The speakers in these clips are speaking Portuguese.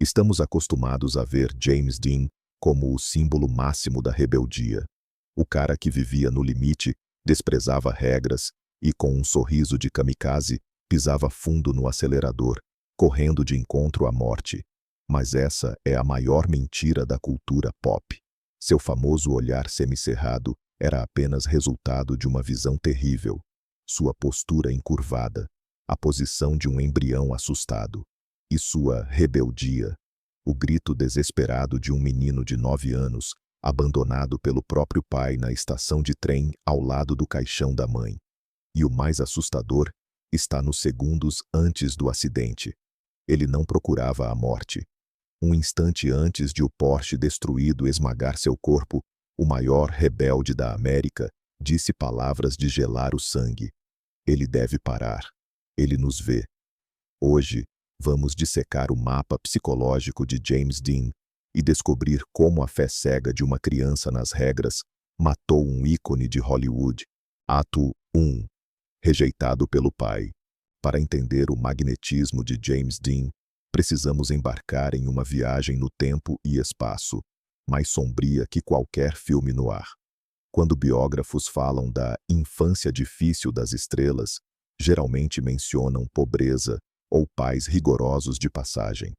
Estamos acostumados a ver James Dean como o símbolo máximo da rebeldia. O cara que vivia no limite, desprezava regras e, com um sorriso de kamikaze, pisava fundo no acelerador, correndo de encontro à morte. Mas essa é a maior mentira da cultura pop. Seu famoso olhar semicerrado era apenas resultado de uma visão terrível. Sua postura encurvada, a posição de um embrião assustado. E sua rebeldia, o grito desesperado de um menino de 9 anos, abandonado pelo próprio pai na estação de trem ao lado do caixão da mãe. E o mais assustador está nos segundos antes do acidente. Ele não procurava a morte. Um instante antes de o Porsche destruído esmagar seu corpo, o maior rebelde da América disse palavras de gelar o sangue. Ele deve parar. Ele nos vê. Hoje, vamos dissecar o mapa psicológico de James Dean e descobrir como a fé cega de uma criança nas regras matou um ícone de Hollywood. Ato 1. Rejeitado pelo pai. Para entender o magnetismo de James Dean, precisamos embarcar em uma viagem no tempo e espaço, mais sombria que qualquer filme noir. Quando biógrafos falam da infância difícil das estrelas, geralmente mencionam pobreza ou pais rigorosos de passagem.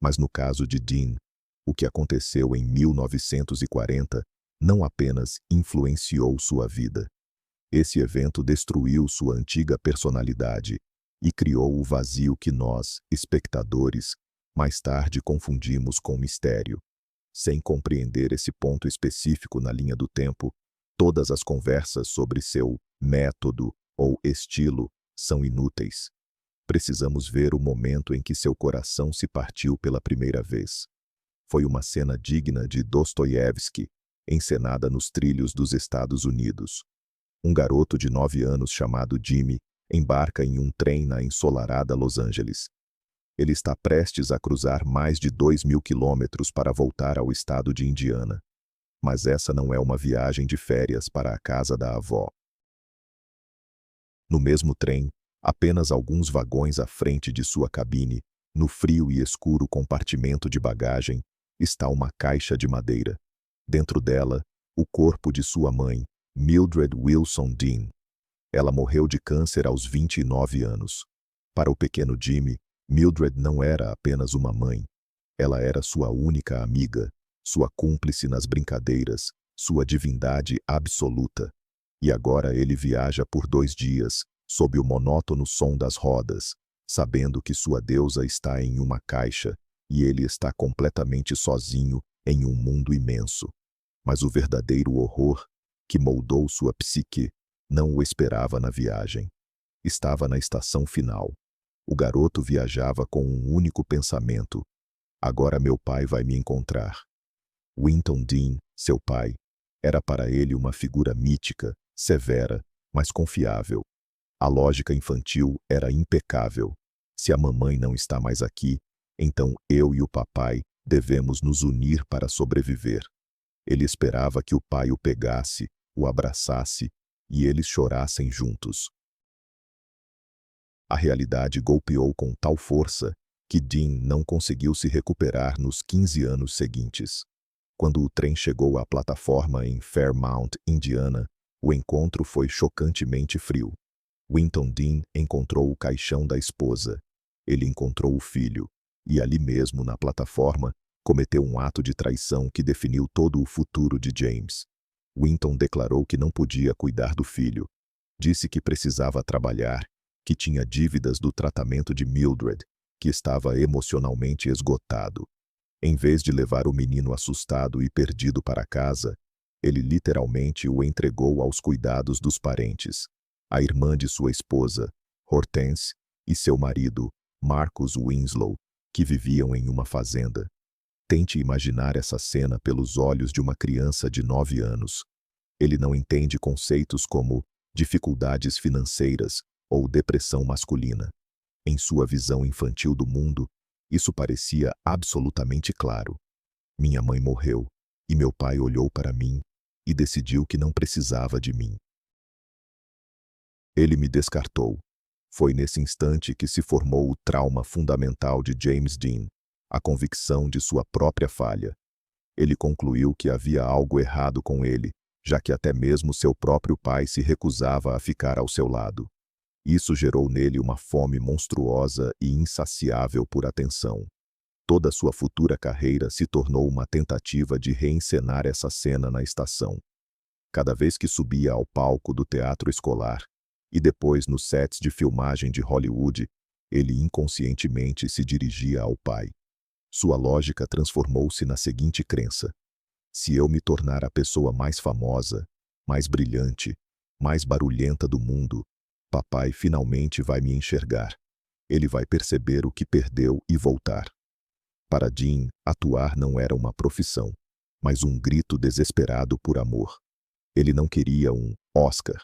Mas no caso de Dean, o que aconteceu em 1940 não apenas influenciou sua vida. Esse evento destruiu sua antiga personalidade e criou o vazio que nós, espectadores, mais tarde confundimos com mistério. Sem compreender esse ponto específico na linha do tempo, todas as conversas sobre seu método ou estilo são inúteis. Precisamos ver o momento em que seu coração se partiu pela primeira vez. Foi uma cena digna de Dostoiévski, encenada nos trilhos dos Estados Unidos. Um garoto de 9 anos chamado Jimmy embarca em um trem na ensolarada Los Angeles. Ele está prestes a cruzar mais de 2.000 quilômetros para voltar ao estado de Indiana. Mas essa não é uma viagem de férias para a casa da avó. No mesmo trem, apenas alguns vagões à frente de sua cabine, no frio e escuro compartimento de bagagem, está uma caixa de madeira. Dentro dela, o corpo de sua mãe, Mildred Wilson Dean. Ela morreu de câncer aos 29 anos. Para o pequeno Jimmy, Mildred não era apenas uma mãe. Ela era sua única amiga, sua cúmplice nas brincadeiras, sua divindade absoluta. E agora ele viaja por 2 dias, sob o monótono som das rodas, sabendo que sua deusa está em uma caixa e ele está completamente sozinho em um mundo imenso. Mas o verdadeiro horror, que moldou sua psique, não o esperava na viagem. Estava na estação final. O garoto viajava com um único pensamento: agora meu pai vai me encontrar. Winton Dean, seu pai, era para ele uma figura mítica, severa, mas confiável. A lógica infantil era impecável. Se a mamãe não está mais aqui, então eu e o papai devemos nos unir para sobreviver. Ele esperava que o pai o pegasse, o abraçasse e eles chorassem juntos. A realidade golpeou com tal força que Dean não conseguiu se recuperar nos 15 anos seguintes. Quando o trem chegou à plataforma em Fairmount, Indiana, o encontro foi chocantemente frio. Winton Dean encontrou o caixão da esposa. Ele encontrou o filho, e ali mesmo na plataforma, cometeu um ato de traição que definiu todo o futuro de James. Winton declarou que não podia cuidar do filho. Disse que precisava trabalhar, que tinha dívidas do tratamento de Mildred, que estava emocionalmente esgotado. Em vez de levar o menino assustado e perdido para casa, ele literalmente o entregou aos cuidados dos parentes. A irmã de sua esposa, Hortense, e seu marido, Marcus Winslow, que viviam em uma fazenda. Tente imaginar essa cena pelos olhos de uma criança de 9 anos. Ele não entende conceitos como dificuldades financeiras ou depressão masculina. Em sua visão infantil do mundo, isso parecia absolutamente claro. Minha mãe morreu, e meu pai olhou para mim e decidiu que não precisava de mim. Ele me descartou. Foi nesse instante que se formou o trauma fundamental de James Dean. a convicção de sua própria falha. Ele concluiu que havia algo errado com ele, já que até mesmo seu próprio pai se recusava a ficar ao seu lado. Isso gerou nele uma fome monstruosa e insaciável por atenção. Toda sua futura carreira se tornou uma tentativa de reencenar essa cena na estação. Cada vez que subia ao palco do teatro escolar, e depois nos sets de filmagem de Hollywood, ele inconscientemente se dirigia ao pai. Sua lógica transformou-se na seguinte crença: se eu me tornar a pessoa mais famosa, mais brilhante, mais barulhenta do mundo, papai finalmente vai me enxergar. Ele vai perceber o que perdeu e voltar. Para Dean, atuar não era uma profissão, mas um grito desesperado por amor. Ele não queria um Oscar.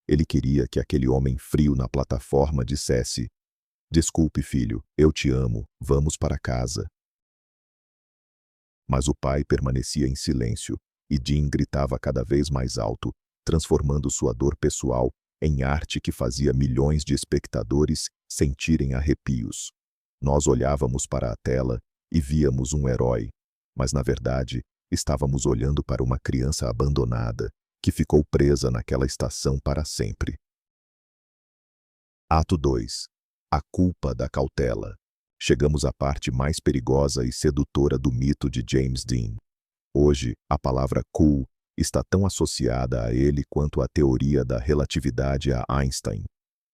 Ele queria que aquele homem frio na plataforma dissesse: desculpe, filho, eu te amo, vamos para casa. Mas o pai permanecia em silêncio, e Dean gritava cada vez mais alto, transformando sua dor pessoal em arte que fazia milhões de espectadores sentirem arrepios. Nós olhávamos para a tela e víamos um herói, mas na verdade estávamos olhando para uma criança abandonada, que ficou presa naquela estação para sempre. Ato 2. A culpa da cautela. Chegamos à parte mais perigosa e sedutora do mito de James Dean. Hoje, a palavra cool está tão associada a ele quanto a teoria da relatividade a Einstein.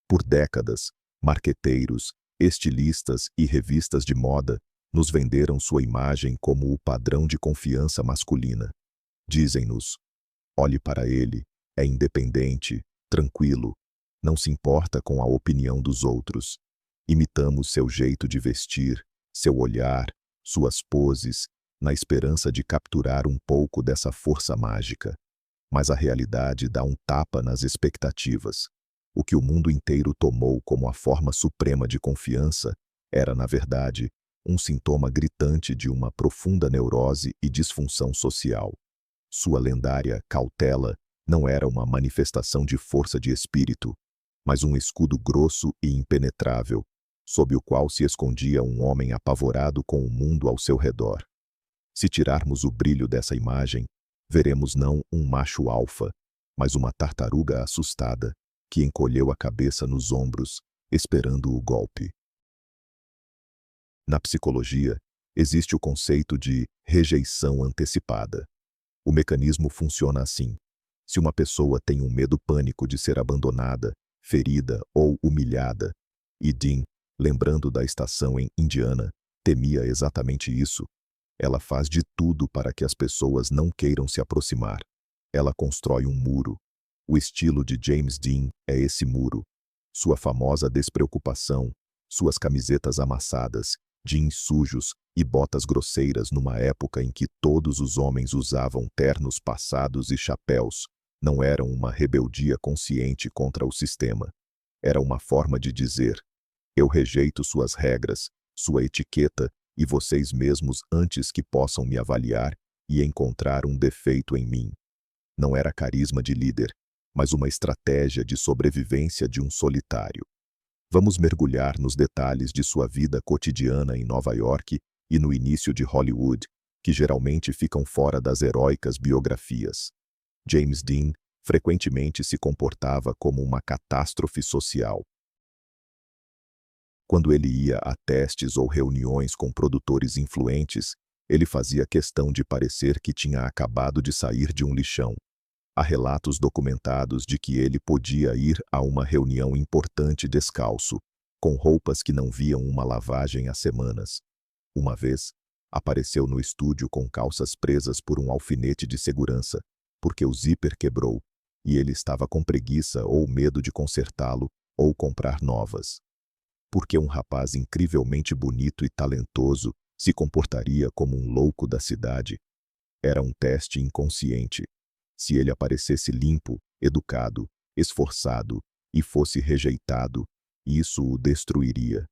Por décadas, marqueteiros, estilistas e revistas de moda nos venderam sua imagem como o padrão de confiança masculina. Dizem-nos: olhe para ele, é independente, tranquilo, não se importa com a opinião dos outros. Imitamos seu jeito de vestir, seu olhar, suas poses, na esperança de capturar um pouco dessa força mágica. Mas a realidade dá um tapa nas expectativas. O que o mundo inteiro tomou como a forma suprema de confiança era, na verdade, um sintoma gritante de uma profunda neurose e disfunção social. Sua lendária cautela não era uma manifestação de força de espírito, mas um escudo grosso e impenetrável, sob o qual se escondia um homem apavorado com o mundo ao seu redor. Se tirarmos o brilho dessa imagem, veremos não um macho alfa, mas uma tartaruga assustada, que encolheu a cabeça nos ombros, esperando o golpe. Na psicologia, existe o conceito de rejeição antecipada. O mecanismo funciona assim: se uma pessoa tem um medo pânico de ser abandonada, ferida ou humilhada, e Dean, lembrando da estação em Indiana, temia exatamente isso, ela faz de tudo para que as pessoas não queiram se aproximar. Ela constrói um muro. O estilo de James Dean é esse muro. Sua famosa despreocupação, suas camisetas amassadas, jeans sujos e botas grosseiras numa época em que todos os homens usavam ternos passados e chapéus, não eram uma rebeldia consciente contra o sistema. Era uma forma de dizer: eu rejeito suas regras, sua etiqueta e vocês mesmos antes que possam me avaliar e encontrar um defeito em mim. Não era carisma de líder, mas uma estratégia de sobrevivência de um solitário. Vamos mergulhar nos detalhes de sua vida cotidiana em Nova York e no início de Hollywood, que geralmente ficam fora das heróicas biografias. James Dean frequentemente se comportava como uma catástrofe social. Quando ele ia a testes ou reuniões com produtores influentes, ele fazia questão de parecer que tinha acabado de sair de um lixão. Há relatos documentados de que ele podia ir a uma reunião importante descalço, com roupas que não viam uma lavagem há semanas. Uma vez, apareceu no estúdio com calças presas por um alfinete de segurança, porque o zíper quebrou, e ele estava com preguiça ou medo de consertá-lo ou comprar novas. Porque um rapaz incrivelmente bonito e talentoso se comportaria como um louco da cidade? Era um teste inconsciente. Se ele aparecesse limpo, educado, esforçado e fosse rejeitado, isso o destruiria.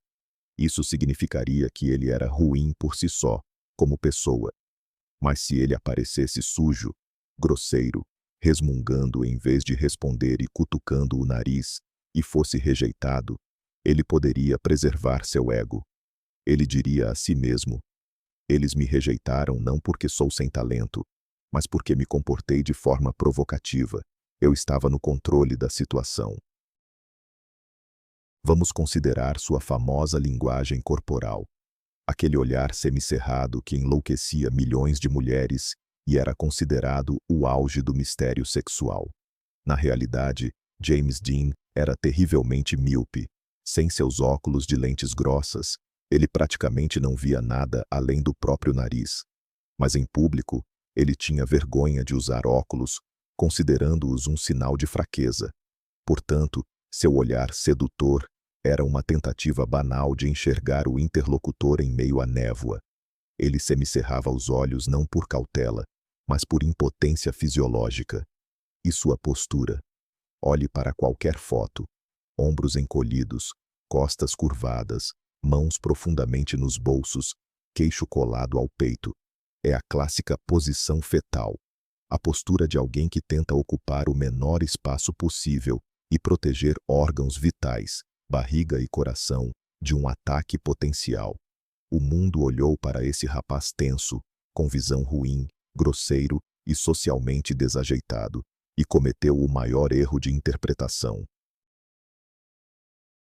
Isso significaria que ele era ruim por si só, como pessoa. Mas se ele aparecesse sujo, grosseiro, resmungando em vez de responder e cutucando o nariz, e fosse rejeitado, ele poderia preservar seu ego. Ele diria a si mesmo: Eles me rejeitaram não porque sou sem talento, mas porque me comportei de forma provocativa. Eu estava no controle da situação. Vamos considerar sua famosa linguagem corporal. Aquele olhar semicerrado que enlouquecia milhões de mulheres e era considerado o auge do mistério sexual. Na realidade, James Dean era terrivelmente míope. Sem seus óculos de lentes grossas, ele praticamente não via nada além do próprio nariz. Mas em público, ele tinha vergonha de usar óculos, considerando-os um sinal de fraqueza. Portanto, seu olhar sedutor era uma tentativa banal de enxergar o interlocutor em meio à névoa. Ele semicerrava os olhos não por cautela, mas por impotência fisiológica. E sua postura? Olhe para qualquer foto. Ombros encolhidos, costas curvadas, mãos profundamente nos bolsos, queixo colado ao peito. É a clássica posição fetal. A postura de alguém que tenta ocupar o menor espaço possível e proteger órgãos vitais, barriga e coração, de um ataque potencial. O mundo olhou para esse rapaz tenso, com visão ruim, grosseiro e socialmente desajeitado, e cometeu o maior erro de interpretação.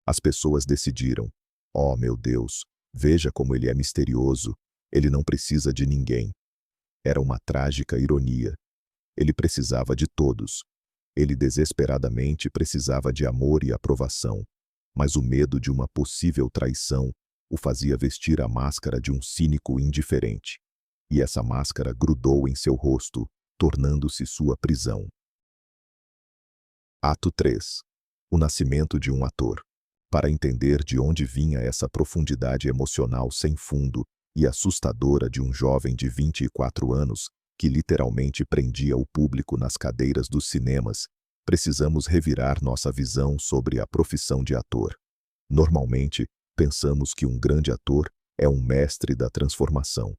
As pessoas decidiram: oh, meu Deus, veja como ele é misterioso, ele não precisa de ninguém. Era uma trágica ironia. Ele precisava de todos. Ele desesperadamente precisava de amor e aprovação, mas o medo de uma possível traição o fazia vestir a máscara de um cínico indiferente. E essa máscara grudou em seu rosto, tornando-se sua prisão. Ato 3. O nascimento de um ator. Para entender de onde vinha essa profundidade emocional sem fundo e assustadora de um jovem de 24 anos, que literalmente prendia o público nas cadeiras dos cinemas, precisamos revirar nossa visão sobre a profissão de ator. Normalmente, pensamos que um grande ator é um mestre da transformação.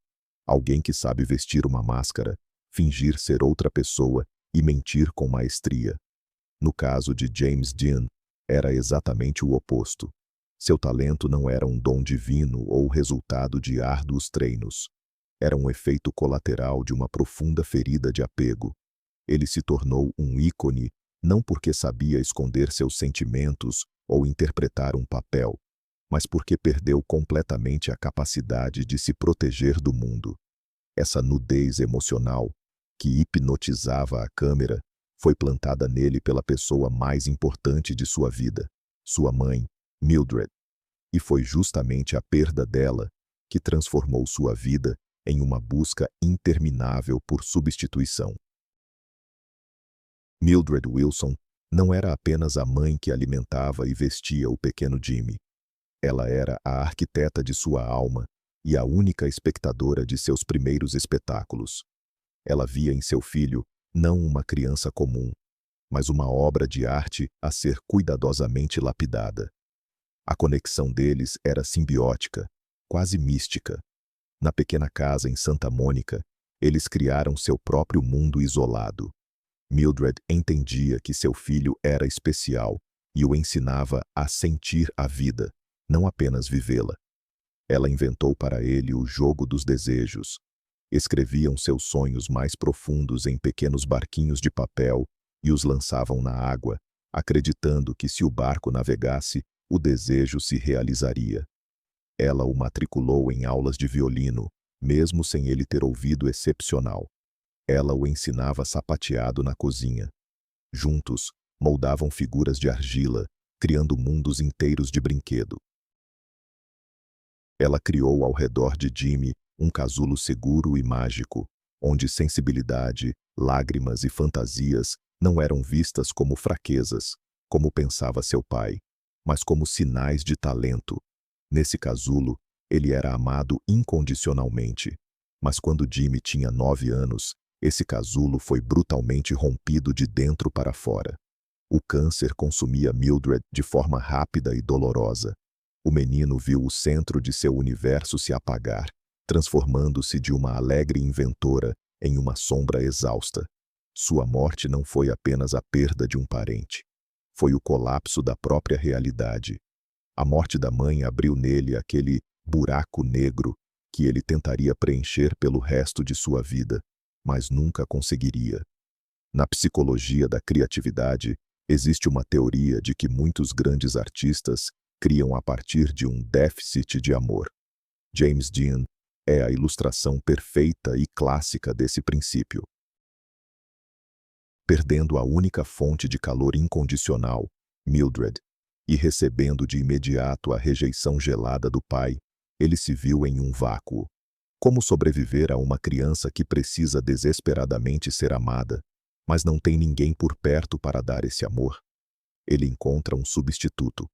Alguém que sabe vestir uma máscara, fingir ser outra pessoa e mentir com maestria. No caso de James Dean, era exatamente o oposto. Seu talento não era um dom divino ou resultado de árduos treinos. Era um efeito colateral de uma profunda ferida de apego. Ele se tornou um ícone não porque sabia esconder seus sentimentos ou interpretar um papel, mas porque perdeu completamente a capacidade de se proteger do mundo. Essa nudez emocional, que hipnotizava a câmera, foi plantada nele pela pessoa mais importante de sua vida, sua mãe, Mildred. E foi justamente a perda dela que transformou sua vida em uma busca interminável por substituição. Mildred Wilson não era apenas a mãe que alimentava e vestia o pequeno Jimmy. Ela era a arquiteta de sua alma e a única espectadora de seus primeiros espetáculos. Ela via em seu filho não uma criança comum, mas uma obra de arte a ser cuidadosamente lapidada. A conexão deles era simbiótica, quase mística. Na pequena casa em Santa Mônica, eles criaram seu próprio mundo isolado. Mildred entendia que seu filho era especial e o ensinava a sentir a vida, não apenas vivê-la. Ela inventou para ele o jogo dos desejos. Escreviam seus sonhos mais profundos em pequenos barquinhos de papel e os lançavam na água, acreditando que se o barco navegasse, o desejo se realizaria. Ela o matriculou em aulas de violino, mesmo sem ele ter ouvido excepcional. Ela o ensinava sapateado na cozinha. Juntos, moldavam figuras de argila, criando mundos inteiros de brinquedo. Ela criou ao redor de Jimmy um casulo seguro e mágico, onde sensibilidade, lágrimas e fantasias não eram vistas como fraquezas, como pensava seu pai, mas como sinais de talento. Nesse casulo, ele era amado incondicionalmente. Mas quando Jimmy tinha 9 anos, esse casulo foi brutalmente rompido de dentro para fora. O câncer consumia Mildred de forma rápida e dolorosa. O menino viu o centro de seu universo se apagar, transformando-se de uma alegre inventora em uma sombra exausta. Sua morte não foi apenas a perda de um parente. Foi o colapso da própria realidade. A morte da mãe abriu nele aquele buraco negro que ele tentaria preencher pelo resto de sua vida, mas nunca conseguiria. Na psicologia da criatividade, existe uma teoria de que muitos grandes artistas criam a partir de um déficit de amor. James Dean é a ilustração perfeita e clássica desse princípio. Perdendo a única fonte de calor incondicional, Mildred, e recebendo de imediato a rejeição gelada do pai, ele se viu em um vácuo. Como sobreviver a uma criança que precisa desesperadamente ser amada, mas não tem ninguém por perto para dar esse amor? Ele encontra um substituto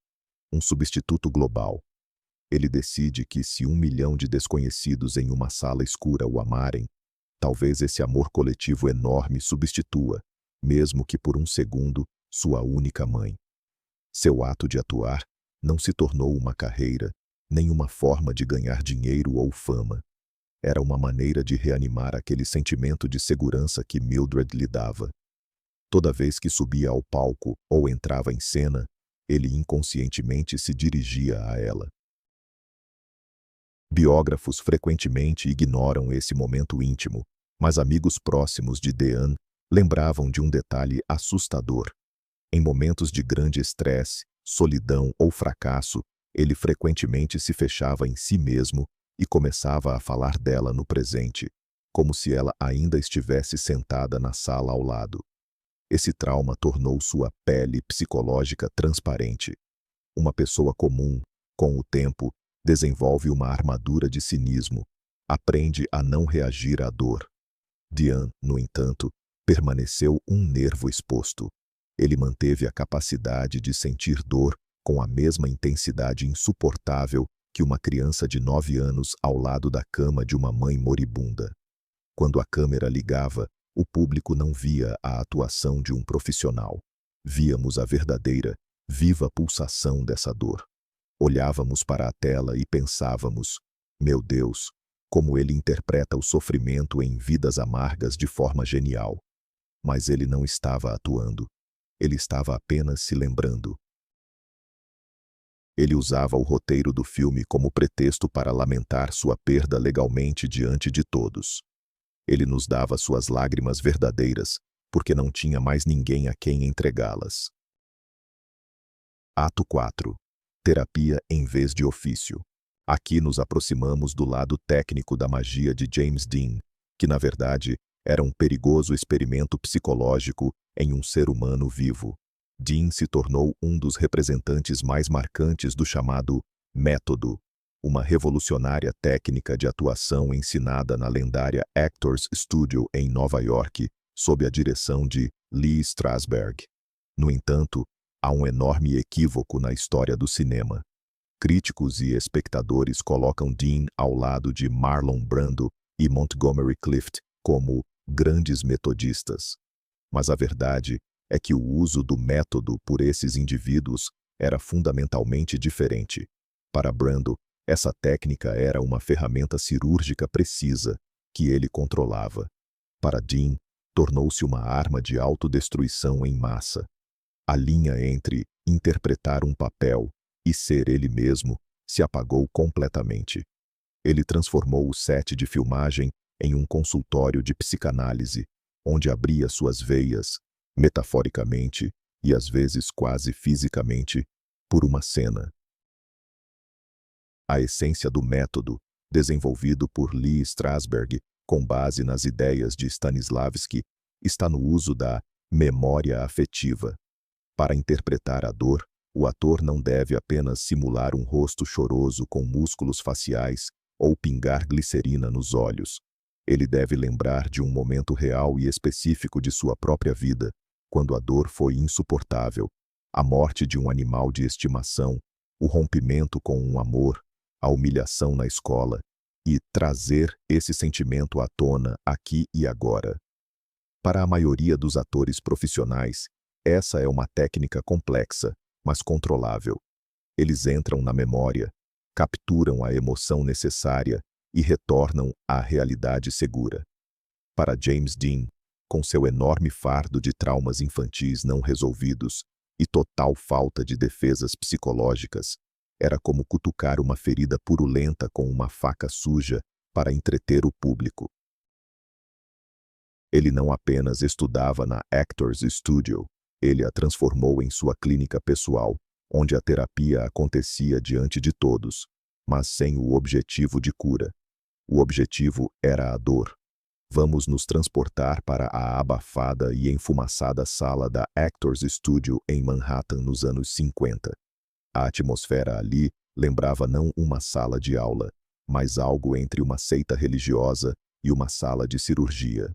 global. Ele decide que se 1 milhão de desconhecidos em uma sala escura o amarem, talvez esse amor coletivo enorme substitua, mesmo que por um segundo, sua única mãe. Seu ato de atuar não se tornou uma carreira, nem uma forma de ganhar dinheiro ou fama. Era uma maneira de reanimar aquele sentimento de segurança que Mildred lhe dava. Toda vez que subia ao palco ou entrava em cena, ele inconscientemente se dirigia a ela. Biógrafos frequentemente ignoram esse momento íntimo, mas amigos próximos de Dean lembravam de um detalhe assustador. Em momentos de grande estresse, solidão ou fracasso, ele frequentemente se fechava em si mesmo e começava a falar dela no presente, como se ela ainda estivesse sentada na sala ao lado. Esse trauma tornou sua pele psicológica transparente. Uma pessoa comum, com o tempo, desenvolve uma armadura de cinismo, aprende a não reagir à dor. Dean, no entanto, permaneceu um nervo exposto. Ele manteve a capacidade de sentir dor com a mesma intensidade insuportável que uma criança de 9 anos ao lado da cama de uma mãe moribunda. Quando a câmera ligava, o público não via a atuação de um profissional. Víamos a verdadeira, viva pulsação dessa dor. Olhávamos para a tela e pensávamos: meu Deus, como ele interpreta o sofrimento em Vidas Amargas de forma genial. Mas ele não estava atuando. Ele estava apenas se lembrando. Ele usava o roteiro do filme como pretexto para lamentar sua perda legalmente diante de todos. Ele nos dava suas lágrimas verdadeiras, porque não tinha mais ninguém a quem entregá-las. Ato 4. Terapia em vez de ofício. Aqui nos aproximamos do lado técnico da magia de James Dean, que na verdade era um perigoso experimento psicológico em um ser humano vivo. Dean se tornou um dos representantes mais marcantes do chamado método, uma revolucionária técnica de atuação ensinada na lendária Actors Studio em Nova York, sob a direção de Lee Strasberg. No entanto, há um enorme equívoco na história do cinema. Críticos e espectadores colocam Dean ao lado de Marlon Brando e Montgomery Clift como grandes metodistas. Mas a verdade é que o uso do método por esses indivíduos era fundamentalmente diferente. Para Brando, essa técnica era uma ferramenta cirúrgica precisa que ele controlava. Para Dean, tornou-se uma arma de autodestruição em massa. A linha entre interpretar um papel e ser ele mesmo se apagou completamente. Ele transformou o set de filmagem em um consultório de psicanálise, onde abria suas veias, metaforicamente e às vezes quase fisicamente, por uma cena. A essência do método, desenvolvido por Lee Strasberg com base nas ideias de Stanislavski, está no uso da memória afetiva. Para interpretar a dor, o ator não deve apenas simular um rosto choroso com músculos faciais ou pingar glicerina nos olhos. Ele deve lembrar de um momento real e específico de sua própria vida, quando a dor foi insuportável, a morte de um animal de estimação, o rompimento com um amor, a humilhação na escola, e trazer esse sentimento à tona aqui e agora. Para a maioria dos atores profissionais, essa é uma técnica complexa, mas controlável. Eles entram na memória, capturam a emoção necessária e retornam à realidade segura. Para James Dean, com seu enorme fardo de traumas infantis não resolvidos e total falta de defesas psicológicas, era como cutucar uma ferida purulenta com uma faca suja para entreter o público. Ele não apenas estudava na Actors Studio, ele a transformou em sua clínica pessoal, onde a terapia acontecia diante de todos, mas sem o objetivo de cura. O objetivo era a dor. Vamos nos transportar para a abafada e enfumaçada sala da Actors Studio em Manhattan nos anos 50. A atmosfera ali lembrava não uma sala de aula, mas algo entre uma seita religiosa e uma sala de cirurgia.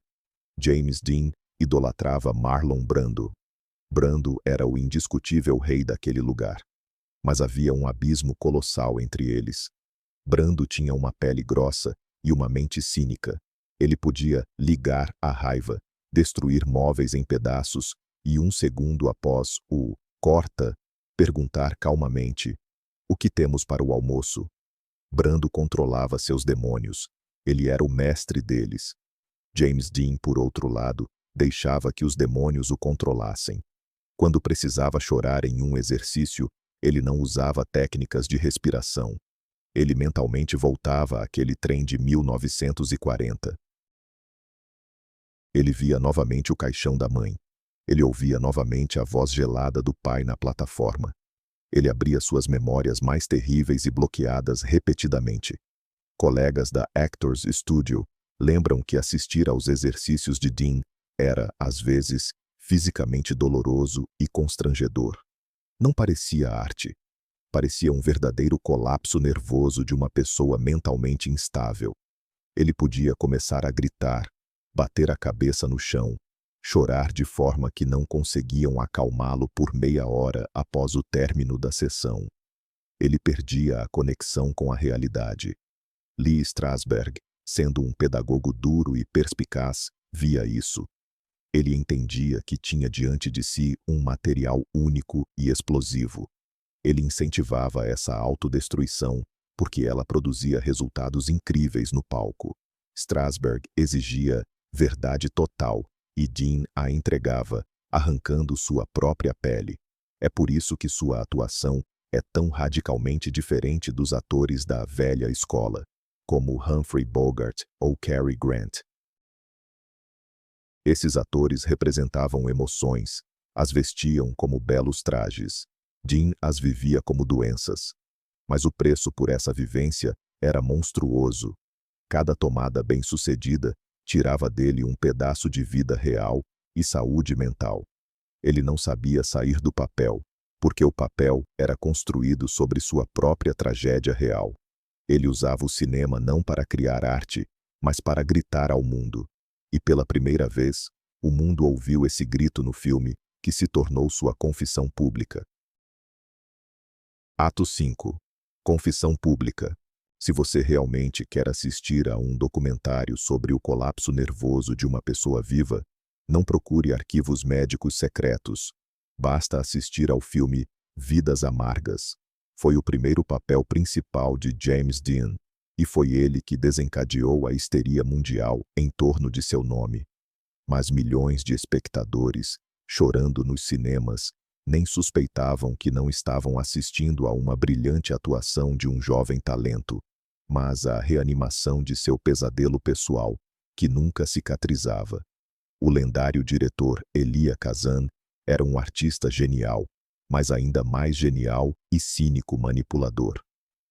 James Dean idolatrava Marlon Brando. Brando era o indiscutível rei daquele lugar. Mas havia um abismo colossal entre eles. Brando tinha uma pele grossa e uma mente cínica. Ele podia ligar a raiva, destruir móveis em pedaços e um segundo após o corta, perguntar calmamente: "O que temos para o almoço?" Brando controlava seus demônios. Ele era o mestre deles. James Dean, por outro lado, deixava que os demônios o controlassem. Quando precisava chorar em um exercício, ele não usava técnicas de respiração. Ele mentalmente voltava àquele trem de 1940. Ele via novamente o caixão da mãe. Ele ouvia novamente a voz gelada do pai na plataforma. Ele abria suas memórias mais terríveis e bloqueadas repetidamente. Colegas da Actors Studio lembram que assistir aos exercícios de Dean era, às vezes, fisicamente doloroso e constrangedor. Não parecia arte. Parecia um verdadeiro colapso nervoso de uma pessoa mentalmente instável. Ele podia começar a gritar, bater a cabeça no chão, chorar de forma que não conseguiam acalmá-lo por meia hora após o término da sessão. Ele perdia a conexão com a realidade. Lee Strasberg, sendo um pedagogo duro e perspicaz, via isso. Ele entendia que tinha diante de si um material único e explosivo. Ele incentivava essa autodestruição porque ela produzia resultados incríveis no palco. Strasberg exigia verdade total e Dean a entregava, arrancando sua própria pele. É por isso que sua atuação é tão radicalmente diferente dos atores da velha escola, como Humphrey Bogart ou Cary Grant. Esses atores representavam emoções, as vestiam como belos trajes. Dean as vivia como doenças. Mas o preço por essa vivência era monstruoso. Cada tomada bem-sucedida tirava dele um pedaço de vida real e saúde mental. Ele não sabia sair do papel, porque o papel era construído sobre sua própria tragédia real. Ele usava o cinema não para criar arte, mas para gritar ao mundo. E pela primeira vez, o mundo ouviu esse grito no filme, que se tornou sua confissão pública. Ato 5. Confissão pública. Se você realmente quer assistir a um documentário sobre o colapso nervoso de uma pessoa viva, não procure arquivos médicos secretos. Basta assistir ao filme Vidas Amargas. Foi o primeiro papel principal de James Dean, e foi ele que desencadeou a histeria mundial em torno de seu nome. Mas milhões de espectadores, chorando nos cinemas, nem suspeitavam que não estavam assistindo a uma brilhante atuação de um jovem talento, mas à reanimação de seu pesadelo pessoal, que nunca cicatrizava. O lendário diretor Elia Kazan era um artista genial, mas ainda mais genial e cínico manipulador.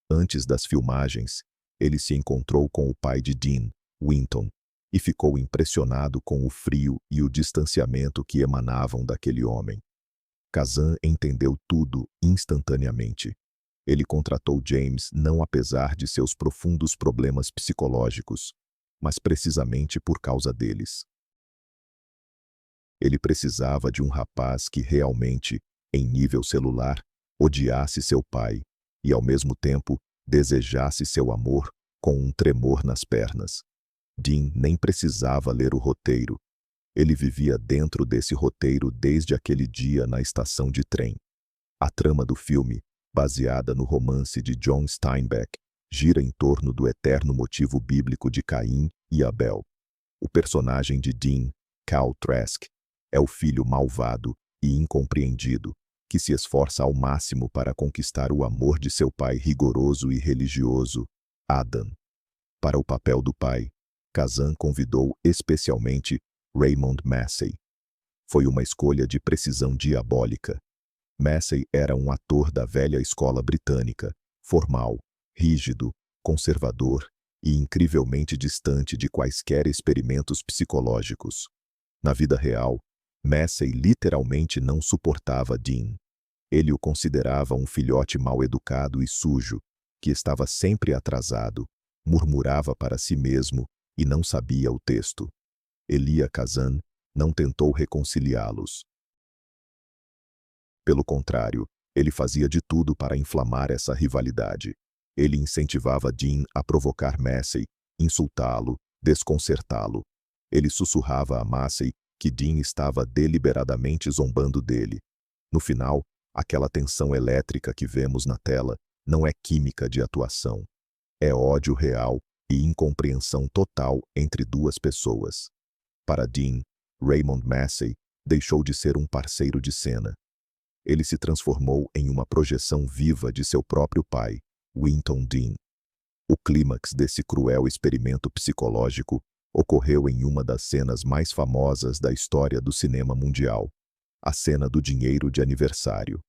Antes das filmagens, ele se encontrou com o pai de Dean, Winton, e ficou impressionado com o frio e o distanciamento que emanavam daquele homem. Kazan entendeu tudo instantaneamente. Ele contratou James não apesar de seus profundos problemas psicológicos, mas precisamente por causa deles. Ele precisava de um rapaz que realmente, em nível celular, odiasse seu pai e, ao mesmo tempo, desejasse seu amor com um tremor nas pernas. Dean nem precisava ler o roteiro. Ele vivia dentro desse roteiro desde aquele dia na estação de trem. A trama do filme, baseada no romance de John Steinbeck, gira em torno do eterno motivo bíblico de Caim e Abel. O personagem de Dean, Cal Trask, é o filho malvado e incompreendido, que se esforça ao máximo para conquistar o amor de seu pai rigoroso e religioso, Adam. Para o papel do pai, Kazan convidou especialmente Raymond Massey. Foi uma escolha de precisão diabólica. Massey era um ator da velha escola britânica, formal, rígido, conservador e incrivelmente distante de quaisquer experimentos psicológicos. Na vida real, Massey literalmente não suportava Dean. Ele o considerava um filhote mal-educado e sujo, que estava sempre atrasado, murmurava para si mesmo e não sabia o texto. Elia Kazan não tentou reconciliá-los. Pelo contrário, ele fazia de tudo para inflamar essa rivalidade. Ele incentivava Dean a provocar Massey, insultá-lo, desconcertá-lo. Ele sussurrava a Massey que Dean estava deliberadamente zombando dele. No final, aquela tensão elétrica que vemos na tela não é química de atuação. É ódio real e incompreensão total entre duas pessoas. Para Dean, Raymond Massey deixou de ser um parceiro de cena. Ele se transformou em uma projeção viva de seu próprio pai, Winton Dean. O clímax desse cruel experimento psicológico ocorreu em uma das cenas mais famosas da história do cinema mundial, a cena do dinheiro de aniversário.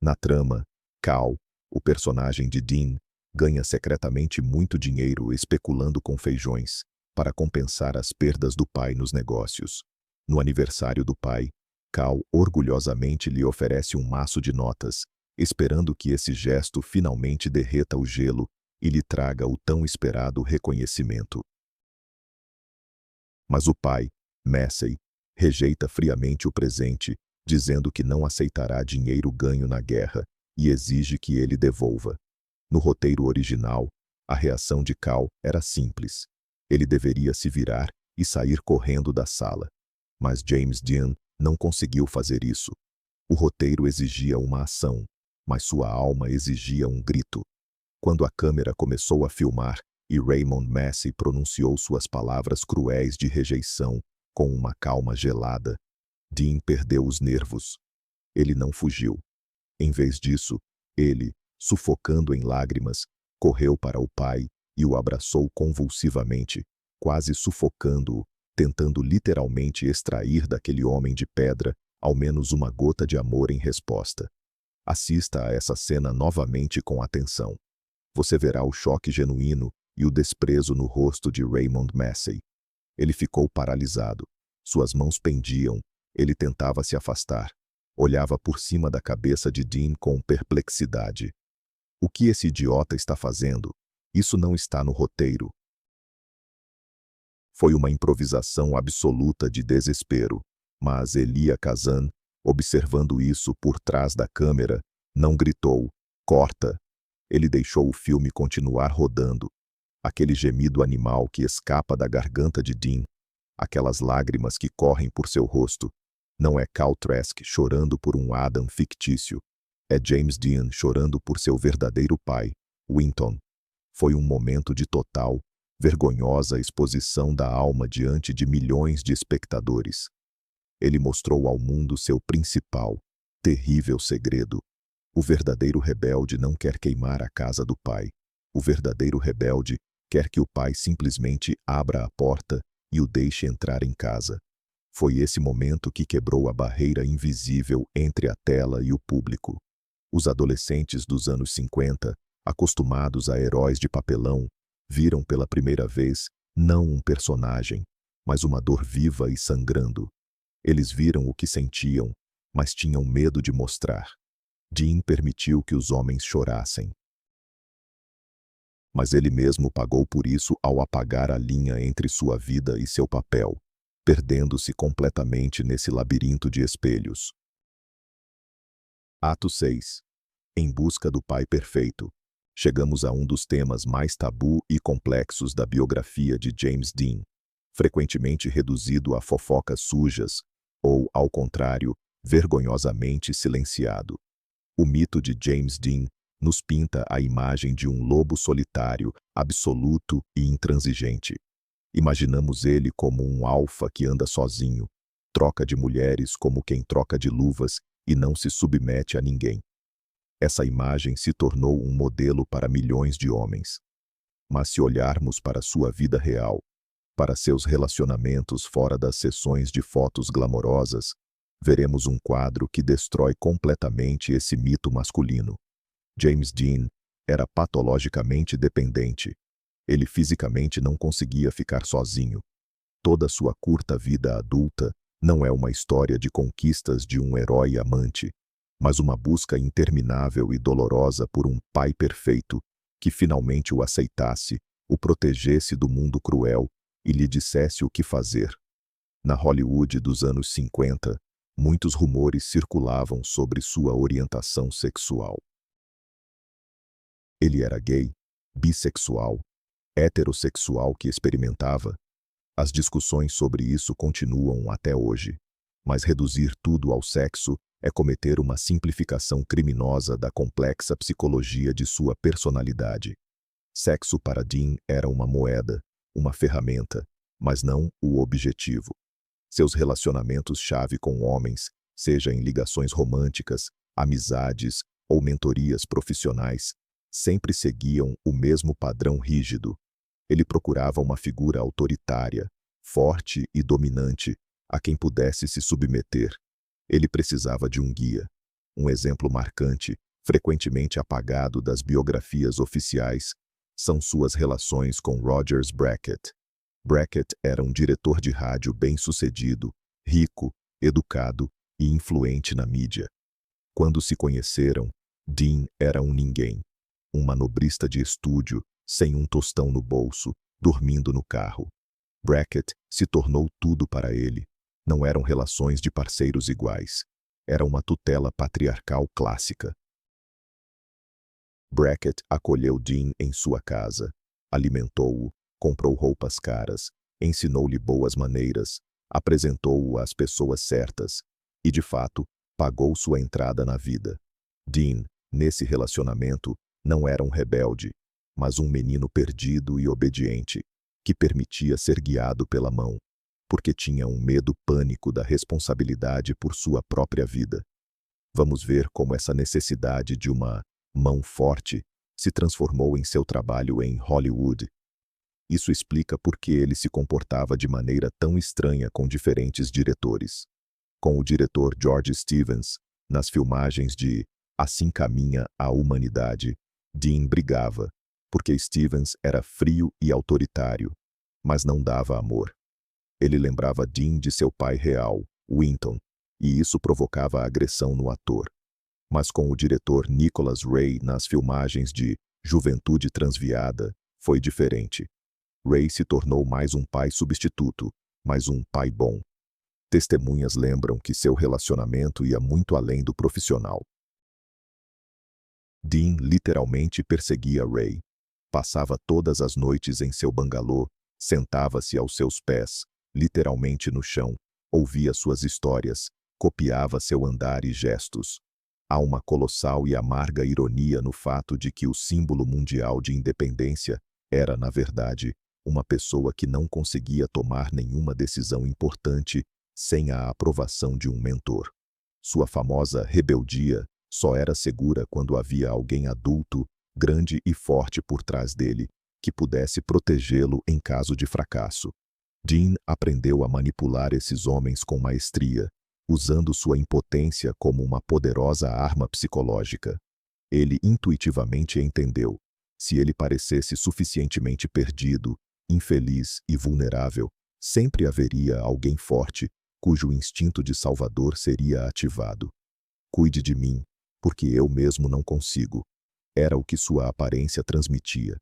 Na trama, Cal, o personagem de Dean, ganha secretamente muito dinheiro especulando com feijões, para compensar as perdas do pai nos negócios. No aniversário do pai, Cal orgulhosamente lhe oferece um maço de notas, esperando que esse gesto finalmente derreta o gelo e lhe traga o tão esperado reconhecimento. Mas o pai, Massey, rejeita friamente o presente, dizendo que não aceitará dinheiro ganho na guerra e exige que ele devolva. No roteiro original, a reação de Cal era simples. Ele deveria se virar e sair correndo da sala. Mas James Dean não conseguiu fazer isso. O roteiro exigia uma ação, mas sua alma exigia um grito. Quando a câmera começou a filmar e Raymond Massey pronunciou suas palavras cruéis de rejeição com uma calma gelada, Dean perdeu os nervos. Ele não fugiu. Em vez disso, ele, sufocando em lágrimas, correu para o pai e o abraçou convulsivamente, quase sufocando-o, tentando literalmente extrair daquele homem de pedra ao menos uma gota de amor em resposta. Assista a essa cena novamente com atenção. Você verá o choque genuíno e o desprezo no rosto de Raymond Massey. Ele ficou paralisado. Suas mãos pendiam. Ele tentava se afastar. Olhava por cima da cabeça de Dean com perplexidade. O que esse idiota está fazendo? Isso não está no roteiro. Foi uma improvisação absoluta de desespero, mas Elia Kazan, observando isso por trás da câmera, não gritou, corta. Ele deixou o filme continuar rodando. Aquele gemido animal que escapa da garganta de Dean, aquelas lágrimas que correm por seu rosto, não é Cal Trask chorando por um Adam fictício. É James Dean chorando por seu verdadeiro pai, Winton. Foi um momento de total, vergonhosa exposição da alma diante de milhões de espectadores. Ele mostrou ao mundo seu principal, terrível segredo. O verdadeiro rebelde não quer queimar a casa do pai. O verdadeiro rebelde quer que o pai simplesmente abra a porta e o deixe entrar em casa. Foi esse momento que quebrou a barreira invisível entre a tela e o público. Os adolescentes dos anos 50, acostumados a heróis de papelão, viram pela primeira vez não um personagem, mas uma dor viva e sangrando. Eles viram o que sentiam, mas tinham medo de mostrar. Dean permitiu que os homens chorassem. Mas ele mesmo pagou por isso ao apagar a linha entre sua vida e seu papel, perdendo-se completamente nesse labirinto de espelhos. Ato 6. Em busca do pai perfeito. Chegamos a um dos temas mais tabu e complexos da biografia de James Dean, frequentemente reduzido a fofocas sujas, ou, ao contrário, vergonhosamente silenciado. O mito de James Dean nos pinta a imagem de um lobo solitário, absoluto e intransigente. Imaginamos ele como um alfa que anda sozinho, troca de mulheres como quem troca de luvas e não se submete a ninguém. Essa imagem se tornou um modelo para milhões de homens. Mas se olharmos para sua vida real, para seus relacionamentos fora das sessões de fotos glamorosas, veremos um quadro que destrói completamente esse mito masculino. James Dean era patologicamente dependente. Ele fisicamente não conseguia ficar sozinho. Toda sua curta vida adulta não é uma história de conquistas de um herói amante, mas uma busca interminável e dolorosa por um pai perfeito que finalmente o aceitasse, o protegesse do mundo cruel e lhe dissesse o que fazer. Na Hollywood dos anos 50, muitos rumores circulavam sobre sua orientação sexual. Ele era gay, bissexual, heterossexual que experimentava. As discussões sobre isso continuam até hoje, mas reduzir tudo ao sexo é cometer uma simplificação criminosa da complexa psicologia de sua personalidade. Sexo para Dean era uma moeda, uma ferramenta, mas não o objetivo. Seus relacionamentos-chave com homens, seja em ligações românticas, amizades ou mentorias profissionais, sempre seguiam o mesmo padrão rígido. Ele procurava uma figura autoritária, forte e dominante, a quem pudesse se submeter. Ele precisava de um guia. Um exemplo marcante, frequentemente apagado das biografias oficiais, são suas relações com Rogers Brackett. Brackett era um diretor de rádio bem-sucedido, rico, educado e influente na mídia. Quando se conheceram, Dean era um ninguém. Um manobrista de estúdio, sem um tostão no bolso, dormindo no carro. Brackett se tornou tudo para ele. Não eram relações de parceiros iguais. Era uma tutela patriarcal clássica. Brackett acolheu Dean em sua casa, alimentou-o, comprou roupas caras, ensinou-lhe boas maneiras, apresentou-o às pessoas certas e, de fato, pagou sua entrada na vida. Dean, nesse relacionamento, não era um rebelde, mas um menino perdido e obediente, que permitia ser guiado pela mão, porque tinha um medo pânico da responsabilidade por sua própria vida. Vamos ver como essa necessidade de uma mão forte se transformou em seu trabalho em Hollywood. Isso explica por que ele se comportava de maneira tão estranha com diferentes diretores. Com o diretor George Stevens, nas filmagens de Assim Caminha a Humanidade, Dean brigava, porque Stevens era frio e autoritário, mas não dava amor. Ele lembrava Dean de seu pai real, Winton, e isso provocava agressão no ator. Mas com o diretor Nicholas Ray nas filmagens de Juventude Transviada, foi diferente. Ray se tornou mais um pai substituto, mas um pai bom. Testemunhas lembram que seu relacionamento ia muito além do profissional. Dean literalmente perseguia Ray. Passava todas as noites em seu bangalô, sentava-se aos seus pés, literalmente no chão, ouvia suas histórias, copiava seu andar e gestos. Há uma colossal e amarga ironia no fato de que o símbolo mundial de independência era, na verdade, uma pessoa que não conseguia tomar nenhuma decisão importante sem a aprovação de um mentor. Sua famosa rebeldia só era segura quando havia alguém adulto, grande e forte por trás dele, que pudesse protegê-lo em caso de fracasso. Dean aprendeu a manipular esses homens com maestria, usando sua impotência como uma poderosa arma psicológica. Ele intuitivamente entendeu: se ele parecesse suficientemente perdido, infeliz e vulnerável, sempre haveria alguém forte, cujo instinto de salvador seria ativado. Cuide de mim, porque eu mesmo não consigo. Era o que sua aparência transmitia.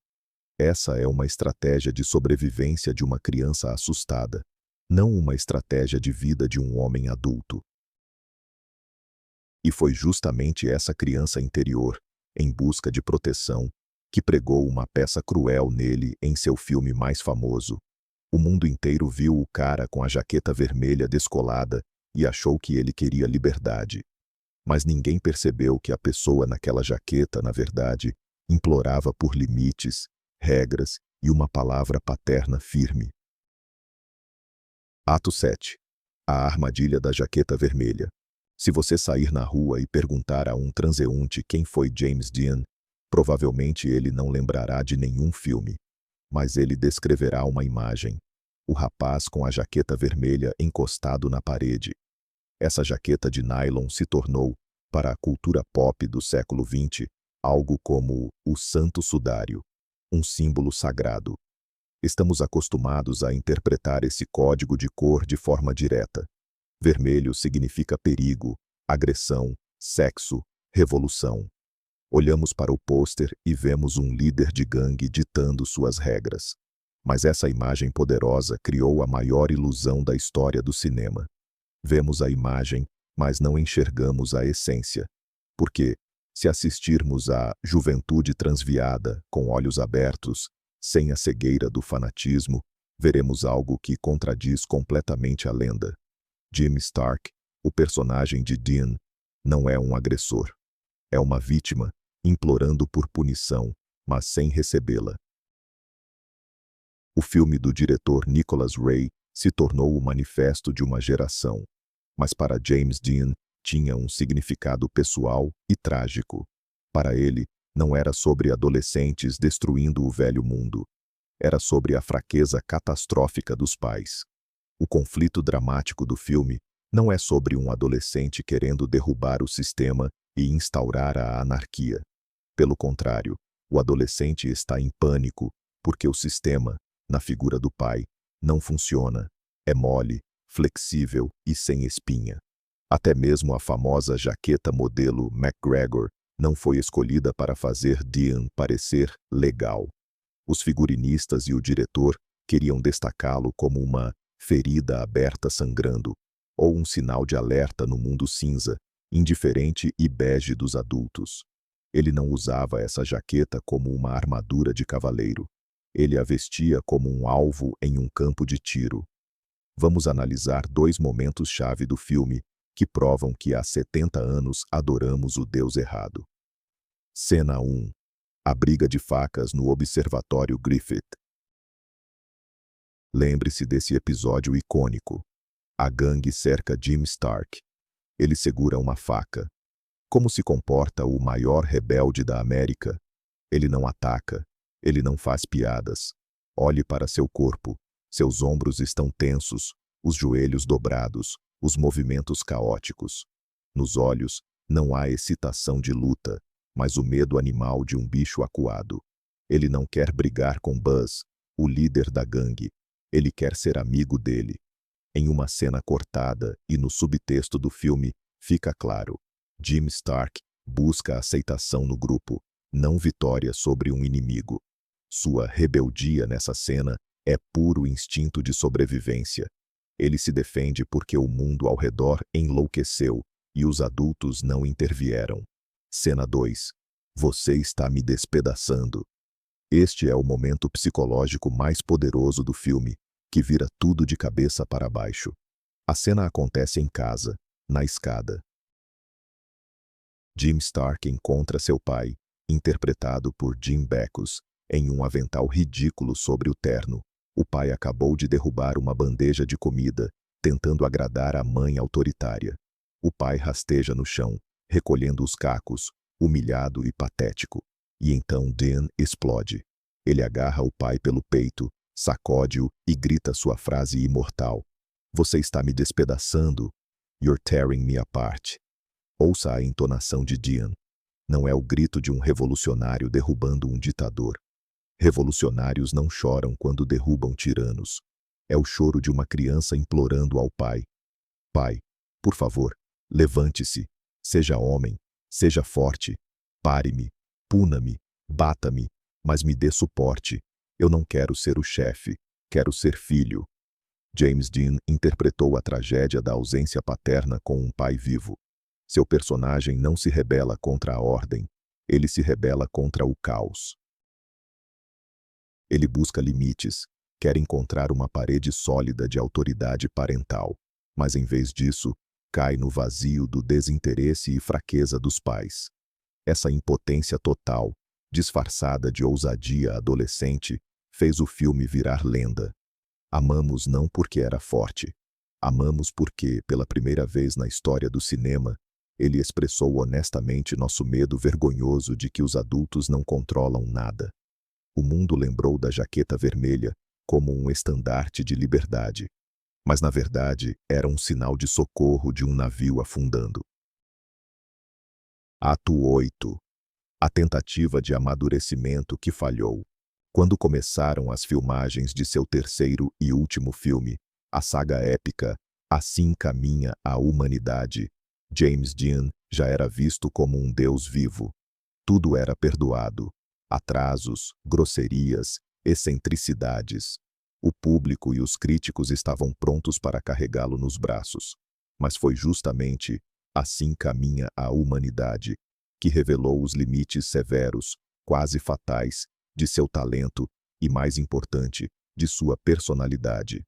Essa é uma estratégia de sobrevivência de uma criança assustada, não uma estratégia de vida de um homem adulto. E foi justamente essa criança interior, em busca de proteção, que pregou uma peça cruel nele em seu filme mais famoso. O mundo inteiro viu o cara com a jaqueta vermelha descolada e achou que ele queria liberdade. Mas ninguém percebeu que a pessoa naquela jaqueta, na verdade, implorava por limites, regras e uma palavra paterna firme. Ato 7. A armadilha da jaqueta vermelha. Se você sair na rua e perguntar a um transeunte quem foi James Dean, provavelmente ele não lembrará de nenhum filme. mas ele descreverá uma imagem. O rapaz com a jaqueta vermelha encostado na parede. Essa jaqueta de nylon se tornou, para a cultura pop do século XX, algo como o santo sudário, um símbolo sagrado. Estamos acostumados a interpretar esse código de cor de forma direta. Vermelho significa perigo, agressão, sexo, revolução. Olhamos para o pôster e vemos um líder de gangue ditando suas regras. Mas essa imagem poderosa criou a maior ilusão da história do cinema. Vemos a imagem, mas não enxergamos a essência. Porque, se assistirmos à juventude transviada, com olhos abertos, sem a cegueira do fanatismo, veremos algo que contradiz completamente a lenda. Jim Stark, o personagem de Dean, não é um agressor. É uma vítima, implorando por punição, mas sem recebê-la. O filme do diretor Nicholas Ray se tornou o manifesto de uma geração, mas para James Dean tinha um significado pessoal e trágico. Para ele, não era sobre adolescentes destruindo o velho mundo. Era sobre a fraqueza catastrófica dos pais. O conflito dramático do filme não é sobre um adolescente querendo derrubar o sistema e instaurar a anarquia. Pelo contrário, o adolescente está em pânico porque o sistema, na figura do pai, não funciona, é mole, flexível e sem espinha. Até mesmo a famosa jaqueta modelo McGregor não foi escolhida para fazer Dean parecer legal. Os figurinistas e o diretor queriam destacá-lo como uma ferida aberta sangrando, ou um sinal de alerta no mundo cinza, indiferente e bege dos adultos. Ele não usava essa jaqueta como uma armadura de cavaleiro. Ele a vestia como um alvo em um campo de tiro. Vamos analisar 2 momentos-chave do filme que provam que há 70 anos adoramos o Deus errado. Cena 1. A briga de facas no Observatório Griffith. Lembre-se desse episódio icônico. A gangue cerca Jim Stark. Ele segura uma faca. Como se comporta o maior rebelde da América? Ele não ataca. Ele não faz piadas. Olhe para seu corpo. Seus ombros estão tensos, os joelhos dobrados, os movimentos caóticos. Nos olhos, não há excitação de luta, mas o medo animal de um bicho acuado. Ele não quer brigar com Buzz, o líder da gangue. Ele quer ser amigo dele. Em uma cena cortada e no subtexto do filme, fica claro. Jim Stark busca aceitação no grupo, não vitória sobre um inimigo. Sua rebeldia nessa cena é puro instinto de sobrevivência. Ele se defende porque o mundo ao redor enlouqueceu e os adultos não intervieram. Cena 2. Você está me despedaçando. Este é o momento psicológico mais poderoso do filme, que vira tudo de cabeça para baixo. A cena acontece em casa, na escada. Jim Stark encontra seu pai, interpretado por Jim Backus, em um avental ridículo sobre o terno. O pai acabou de derrubar uma bandeja de comida, tentando agradar a mãe autoritária. O pai rasteja no chão, recolhendo os cacos, humilhado e patético. E então Dean explode. Ele agarra o pai pelo peito, sacode-o e grita sua frase imortal. Você está me despedaçando. You're tearing me apart. Ouça a entonação de Dean. Não é o grito de um revolucionário derrubando um ditador. Revolucionários não choram quando derrubam tiranos. É o choro de uma criança implorando ao pai. Pai, por favor, levante-se. Seja homem, seja forte. Pare-me, puna-me, bata-me, mas me dê suporte. Eu não quero ser o chefe, quero ser filho. James Dean interpretou a tragédia da ausência paterna com um pai vivo. Seu personagem não se rebela contra a ordem, ele se rebela contra o caos. Ele busca limites, quer encontrar uma parede sólida de autoridade parental, mas em vez disso, cai no vazio do desinteresse e fraqueza dos pais. Essa impotência total, disfarçada de ousadia adolescente, fez o filme virar lenda. Amamos não porque era forte. Amamos porque, pela primeira vez na história do cinema, ele expressou honestamente nosso medo vergonhoso de que os adultos não controlam nada. O mundo lembrou da jaqueta vermelha como um estandarte de liberdade, mas na verdade era um sinal de socorro de um navio afundando. Ato 8. A tentativa de amadurecimento que falhou. Quando começaram as filmagens de seu terceiro e último filme, a saga épica Assim Caminha a Humanidade, James Dean já era visto como um deus vivo. Tudo era perdoado. Atrasos, grosserias, excentricidades. O público e os críticos estavam prontos para carregá-lo nos braços. Mas foi justamente Assim Caminha a Humanidade que revelou os limites severos, quase fatais, de seu talento e, mais importante, de sua personalidade.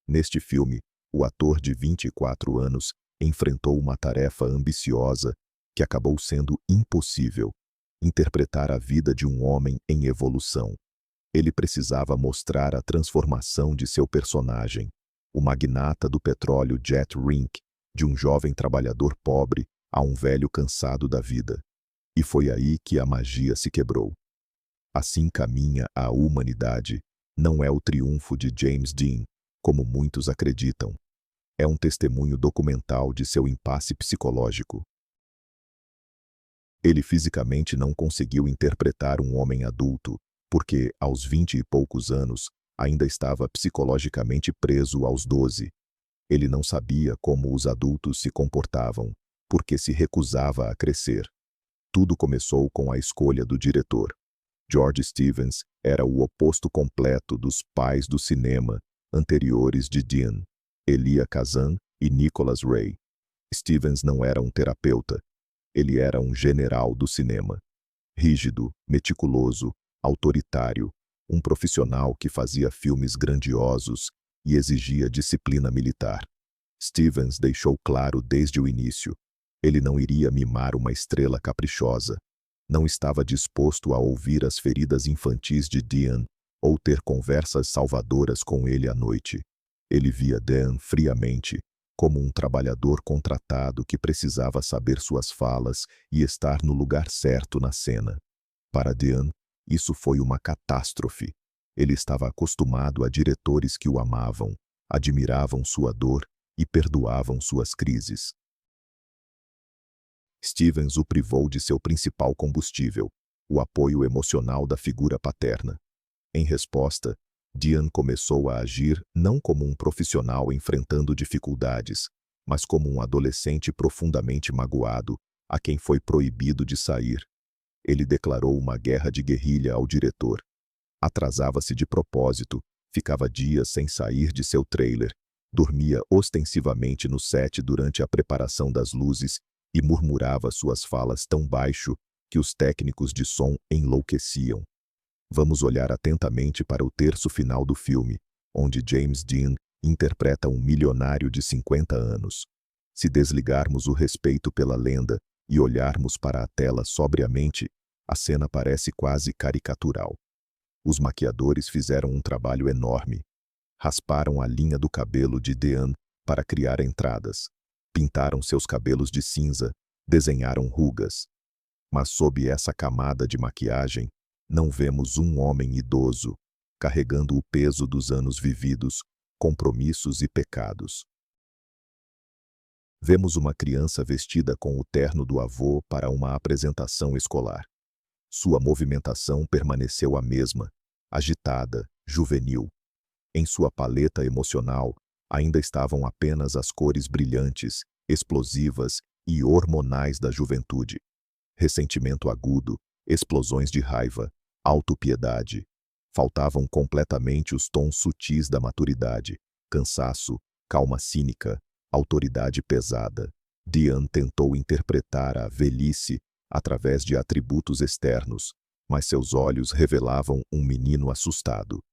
Neste filme, o ator de 24 anos enfrentou uma tarefa ambiciosa que acabou sendo impossível: interpretar a vida de um homem em evolução. Ele precisava mostrar a transformação de seu personagem, o magnata do petróleo Jet Rink, de um jovem trabalhador pobre a um velho cansado da vida. E foi aí que a magia se quebrou. Assim Caminha a Humanidade não é o triunfo de James Dean, como muitos acreditam. É um testemunho documental de seu impasse psicológico. Ele fisicamente não conseguiu interpretar um homem adulto, porque, aos 20 e poucos anos, ainda estava psicologicamente preso aos 12. Ele não sabia como os adultos se comportavam, porque se recusava a crescer. Tudo começou com a escolha do diretor. George Stevens era o oposto completo dos pais do cinema anteriores de Dean, Elia Kazan e Nicholas Ray. Stevens não era um terapeuta, ele era um general do cinema. Rígido, meticuloso, autoritário, um profissional que fazia filmes grandiosos e exigia disciplina militar. Stevens deixou claro desde o início: ele não iria mimar uma estrela caprichosa. Não estava disposto a ouvir as feridas infantis de Dean ou ter conversas salvadoras com ele à noite. Ele via Dean friamente, como um trabalhador contratado que precisava saber suas falas e estar no lugar certo na cena. Para Dean, isso foi uma catástrofe. Ele estava acostumado a diretores que o amavam, admiravam sua dor e perdoavam suas crises. Stevens o privou de seu principal combustível, o apoio emocional da figura paterna. Em resposta, Dean começou a agir não como um profissional enfrentando dificuldades, mas como um adolescente profundamente magoado, a quem foi proibido de sair. Ele declarou uma guerra de guerrilha ao diretor. Atrasava-se de propósito, ficava dias sem sair de seu trailer, dormia ostensivamente no set durante a preparação das luzes e murmurava suas falas tão baixo que os técnicos de som enlouqueciam. Vamos olhar atentamente para o terço final do filme, onde James Dean interpreta um milionário de 50 anos. Se desligarmos o respeito pela lenda e olharmos para a tela sobriamente, a cena parece quase caricatural. Os maquiadores fizeram um trabalho enorme. Rasparam a linha do cabelo de Dean para criar entradas. Pintaram seus cabelos de cinza, desenharam rugas. Mas sob essa camada de maquiagem, não vemos um homem idoso, carregando o peso dos anos vividos, compromissos e pecados. Vemos uma criança vestida com o terno do avô para uma apresentação escolar. Sua movimentação permaneceu a mesma, agitada, juvenil. Em sua paleta emocional, ainda estavam apenas as cores brilhantes, explosivas e hormonais da juventude. Ressentimento agudo, explosões de raiva, autopiedade. Faltavam completamente os tons sutis da maturidade, cansaço, calma cínica, autoridade pesada. Dean tentou interpretar a velhice através de atributos externos, mas seus olhos revelavam um menino assustado.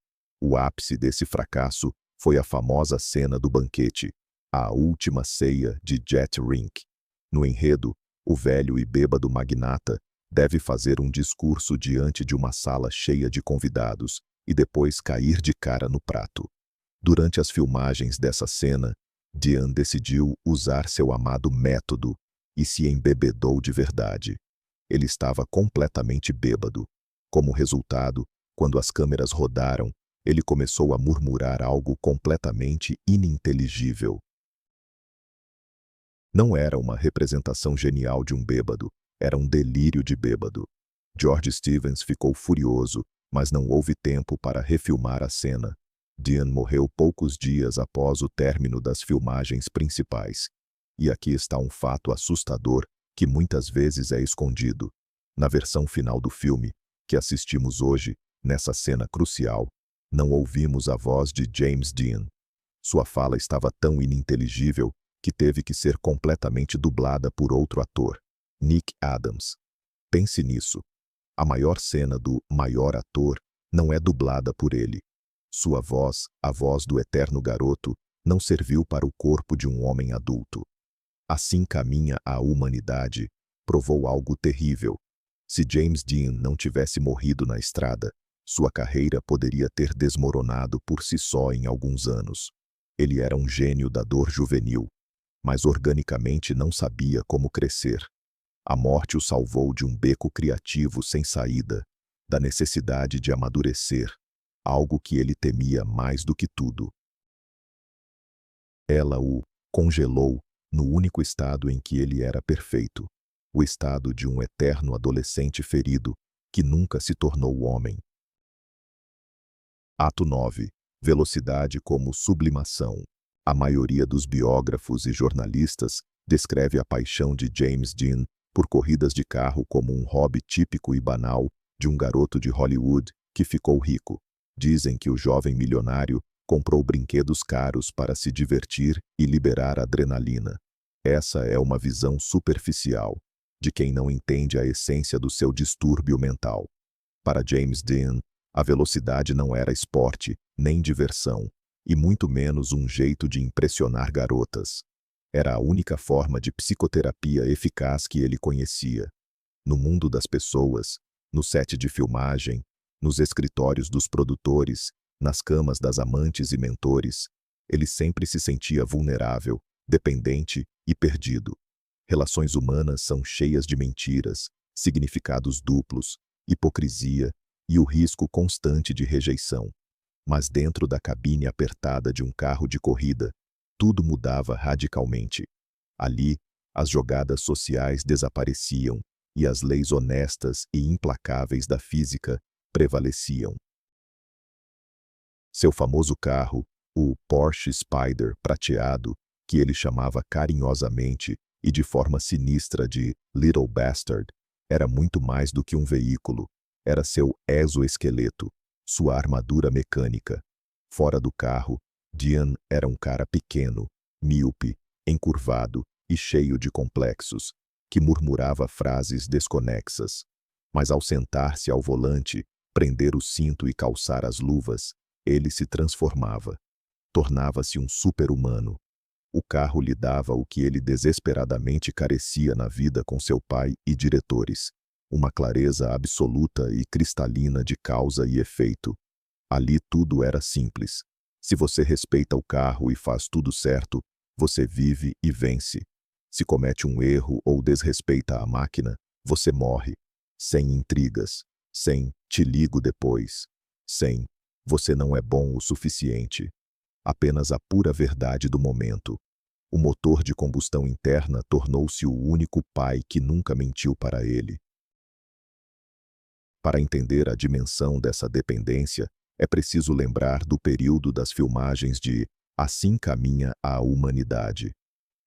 O ápice desse fracasso foi a famosa cena do banquete, a última ceia de Jet Rink. No enredo, o velho e bêbado magnata deve fazer um discurso diante de uma sala cheia de convidados e depois cair de cara no prato. Durante as filmagens dessa cena, Dean decidiu usar seu amado método e se embebedou de verdade. Ele estava completamente bêbado. Como resultado, Quando as câmeras rodaram, ele começou a murmurar algo completamente ininteligível. Não era uma representação genial de um bêbado, era um delírio de bêbado. George Stevens ficou furioso, mas não houve tempo para refilmar a cena. Dean morreu poucos dias após o término das filmagens principais. E aqui está um fato assustador que muitas vezes é escondido. Na versão final do filme, que assistimos hoje, nessa cena crucial, não ouvimos a voz de James Dean. Sua fala estava tão ininteligível que teve que ser completamente dublada por outro ator, Nick Adams. Pense nisso. A maior cena do maior ator não é dublada por ele. Sua voz, a voz do eterno garoto, não serviu para o corpo de um homem adulto. Assim caminha a humanidade, provou algo terrível. Se James Dean não tivesse morrido na estrada, sua carreira poderia ter desmoronado por si só em alguns anos. Ele era um gênio da dor juvenil, mas organicamente não sabia como crescer. A morte o salvou de um beco criativo sem saída, da necessidade de amadurecer, algo que ele temia mais do que tudo. Ela o congelou no único estado em que ele era perfeito, o estado de um eterno adolescente ferido que nunca se tornou homem. Ato 9. Velocidade como sublimação. A maioria dos biógrafos e jornalistas descreve a paixão de James Dean por corridas de carro como um hobby típico e banal de um garoto de Hollywood que ficou rico. Dizem que o jovem milionário comprou brinquedos caros para se divertir e liberar adrenalina. Essa é uma visão superficial de quem não entende a essência do seu distúrbio mental. Para James Dean, a velocidade não era esporte, nem diversão, e muito menos um jeito de impressionar garotas. Era a única forma de psicoterapia eficaz que ele conhecia. No mundo das pessoas, no set de filmagem, nos escritórios dos produtores, nas camas das amantes e mentores, ele sempre se sentia vulnerável, dependente e perdido. Relações humanas são cheias de mentiras, significados duplos, hipocrisia e o risco constante de rejeição. Mas dentro da cabine apertada de um carro de corrida, tudo mudava radicalmente. Ali, as jogadas sociais desapareciam e as leis honestas e implacáveis da física prevaleciam. Seu famoso carro, o Porsche Spyder prateado, que ele chamava carinhosamente e de forma sinistra de Little Bastard, era muito mais do que um veículo, era seu exoesqueleto, sua armadura mecânica. Fora do carro, Dean era um cara pequeno, míope, encurvado e cheio de complexos, que murmurava frases desconexas. Mas ao sentar-se ao volante, prender o cinto e calçar as luvas, ele se transformava. Tornava-se um super-humano. O carro lhe dava o que ele desesperadamente carecia na vida com seu pai e diretores, uma clareza absoluta e cristalina de causa e efeito. Ali tudo era simples. Se você respeita o carro e faz tudo certo, você vive e vence. Se comete um erro ou desrespeita a máquina, você morre. Sem intrigas, sem "te ligo depois", sem "você não é bom o suficiente". Apenas a pura verdade do momento. O motor de combustão interna tornou-se o único pai que nunca mentiu para ele. Para entender a dimensão dessa dependência, é preciso lembrar do período das filmagens de Assim Caminha a Humanidade.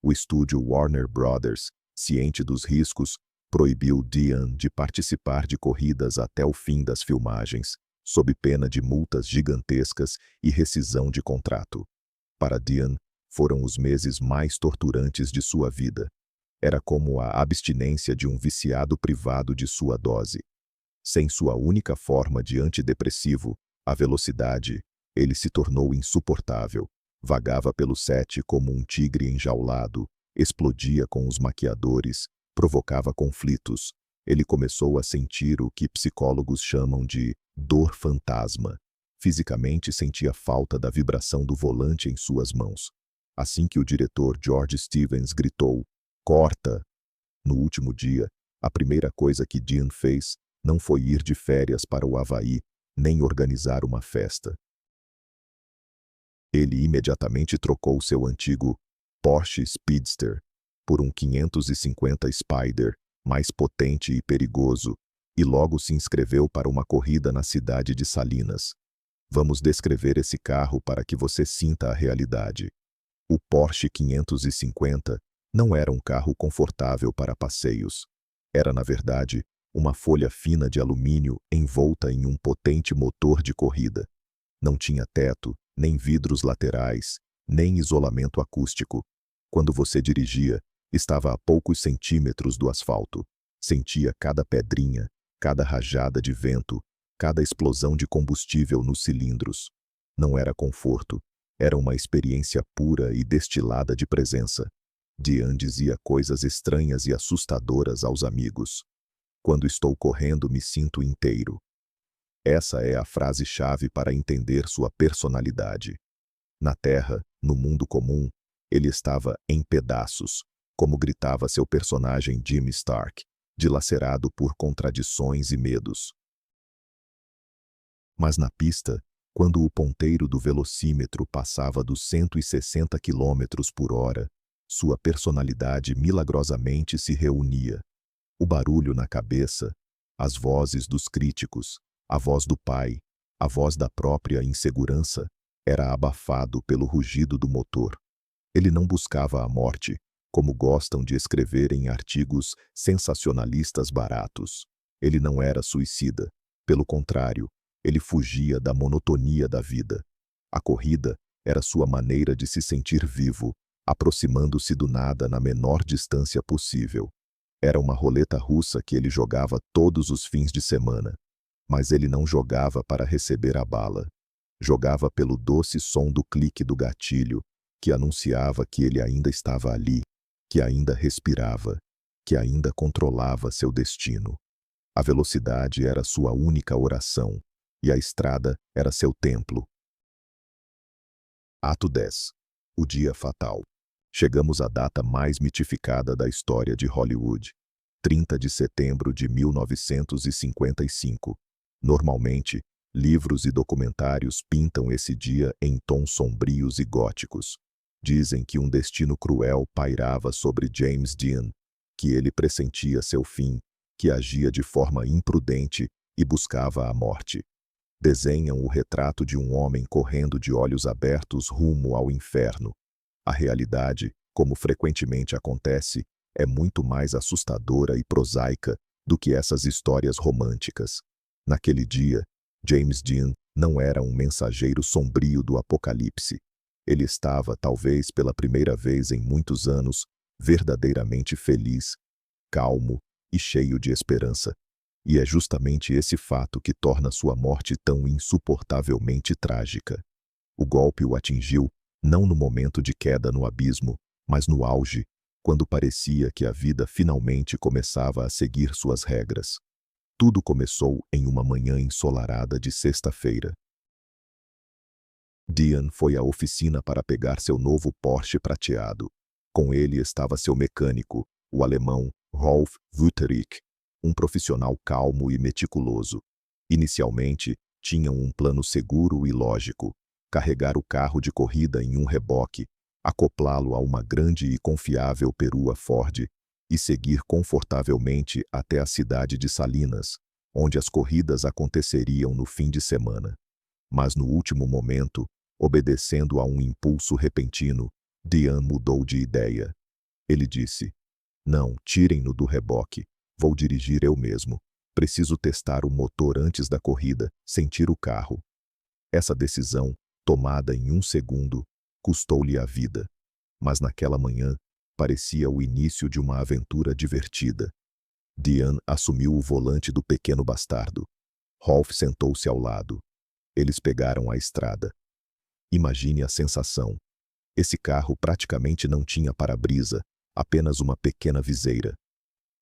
O estúdio Warner Brothers, ciente dos riscos, proibiu Dean de participar de corridas até o fim das filmagens, sob pena de multas gigantescas e rescisão de contrato. Para Dean, foram os meses mais torturantes de sua vida. Era como a abstinência de um viciado privado de sua dose. Sem sua única forma de antidepressivo, a velocidade, ele se tornou insuportável. Vagava pelo set como um tigre enjaulado, explodia com os maquiadores, provocava conflitos. Ele começou a sentir o que psicólogos chamam de dor fantasma. Fisicamente sentia falta da vibração do volante em suas mãos. Assim que o diretor George Stevens gritou, "Corta!" No último dia, a primeira coisa que Dean fez não foi ir de férias para o Havaí, nem organizar uma festa. Ele imediatamente trocou seu antigo Porsche Speedster por um 550 Spider, mais potente e perigoso, e logo se inscreveu para uma corrida na cidade de Salinas. Vamos descrever esse carro para que você sinta a realidade. O Porsche 550 não era um carro confortável para passeios. Era, na verdade, uma folha fina de alumínio envolta em um potente motor de corrida. Não tinha teto, nem vidros laterais, nem isolamento acústico. Quando você dirigia, estava a poucos centímetros do asfalto. Sentia cada pedrinha, cada rajada de vento, cada explosão de combustível nos cilindros. Não era conforto, era uma experiência pura e destilada de presença. Diane dizia coisas estranhas e assustadoras aos amigos. Quando estou correndo, me sinto inteiro. Essa é a frase-chave para entender sua personalidade. Na Terra, no mundo comum, ele estava em pedaços, como gritava seu personagem Jim Stark, dilacerado por contradições e medos. Mas na pista, quando o ponteiro do velocímetro passava dos 160 km/h, sua personalidade milagrosamente se reunia. O barulho na cabeça, as vozes dos críticos, a voz do pai, a voz da própria insegurança, era abafado pelo rugido do motor. Ele não buscava a morte, como gostam de escrever em artigos sensacionalistas baratos. Ele não era suicida. Pelo contrário, ele fugia da monotonia da vida. A corrida era sua maneira de se sentir vivo, aproximando-se do nada na menor distância possível. Era uma roleta russa que ele jogava todos os fins de semana. Mas ele não jogava para receber a bala. Jogava pelo doce som do clique do gatilho, que anunciava que ele ainda estava ali, que ainda respirava, que ainda controlava seu destino. A velocidade era sua única oração, e a estrada era seu templo. Ato 10. O dia fatal. Chegamos à data mais mitificada da história de Hollywood. 30 de setembro de 1955. Normalmente, livros e documentários pintam esse dia em tons sombrios e góticos. Dizem que um destino cruel pairava sobre James Dean, que ele pressentia seu fim, que agia de forma imprudente e buscava a morte. Desenham o retrato de um homem correndo de olhos abertos rumo ao inferno. A realidade, como frequentemente acontece, é muito mais assustadora e prosaica do que essas histórias românticas. Naquele dia, James Dean não era um mensageiro sombrio do apocalipse. Ele estava, talvez pela primeira vez em muitos anos, verdadeiramente feliz, calmo e cheio de esperança. E é justamente esse fato que torna sua morte tão insuportavelmente trágica. O golpe o atingiu, não no momento de queda no abismo, mas no auge, quando parecia que a vida finalmente começava a seguir suas regras. Tudo começou em uma manhã ensolarada de sexta-feira. Dean foi à oficina para pegar seu novo Porsche prateado. Com ele estava seu mecânico, o alemão Rolf Wüterich, um profissional calmo e meticuloso. Inicialmente, tinham um plano seguro e lógico: carregar o carro de corrida em um reboque, acoplá-lo a uma grande e confiável perua Ford e seguir confortavelmente até a cidade de Salinas, onde as corridas aconteceriam no fim de semana. Mas no último momento, obedecendo a um impulso repentino, Dean mudou de ideia. Ele disse: "Não, tirem-no do reboque. Vou dirigir eu mesmo. Preciso testar o motor antes da corrida, sentir o carro." Essa decisão, tomada em um segundo, custou-lhe a vida. Mas naquela manhã, parecia o início de uma aventura divertida. Dean assumiu o volante do pequeno bastardo. Rolf sentou-se ao lado. Eles pegaram a estrada. Imagine a sensação. Esse carro praticamente não tinha para-brisa, apenas uma pequena viseira.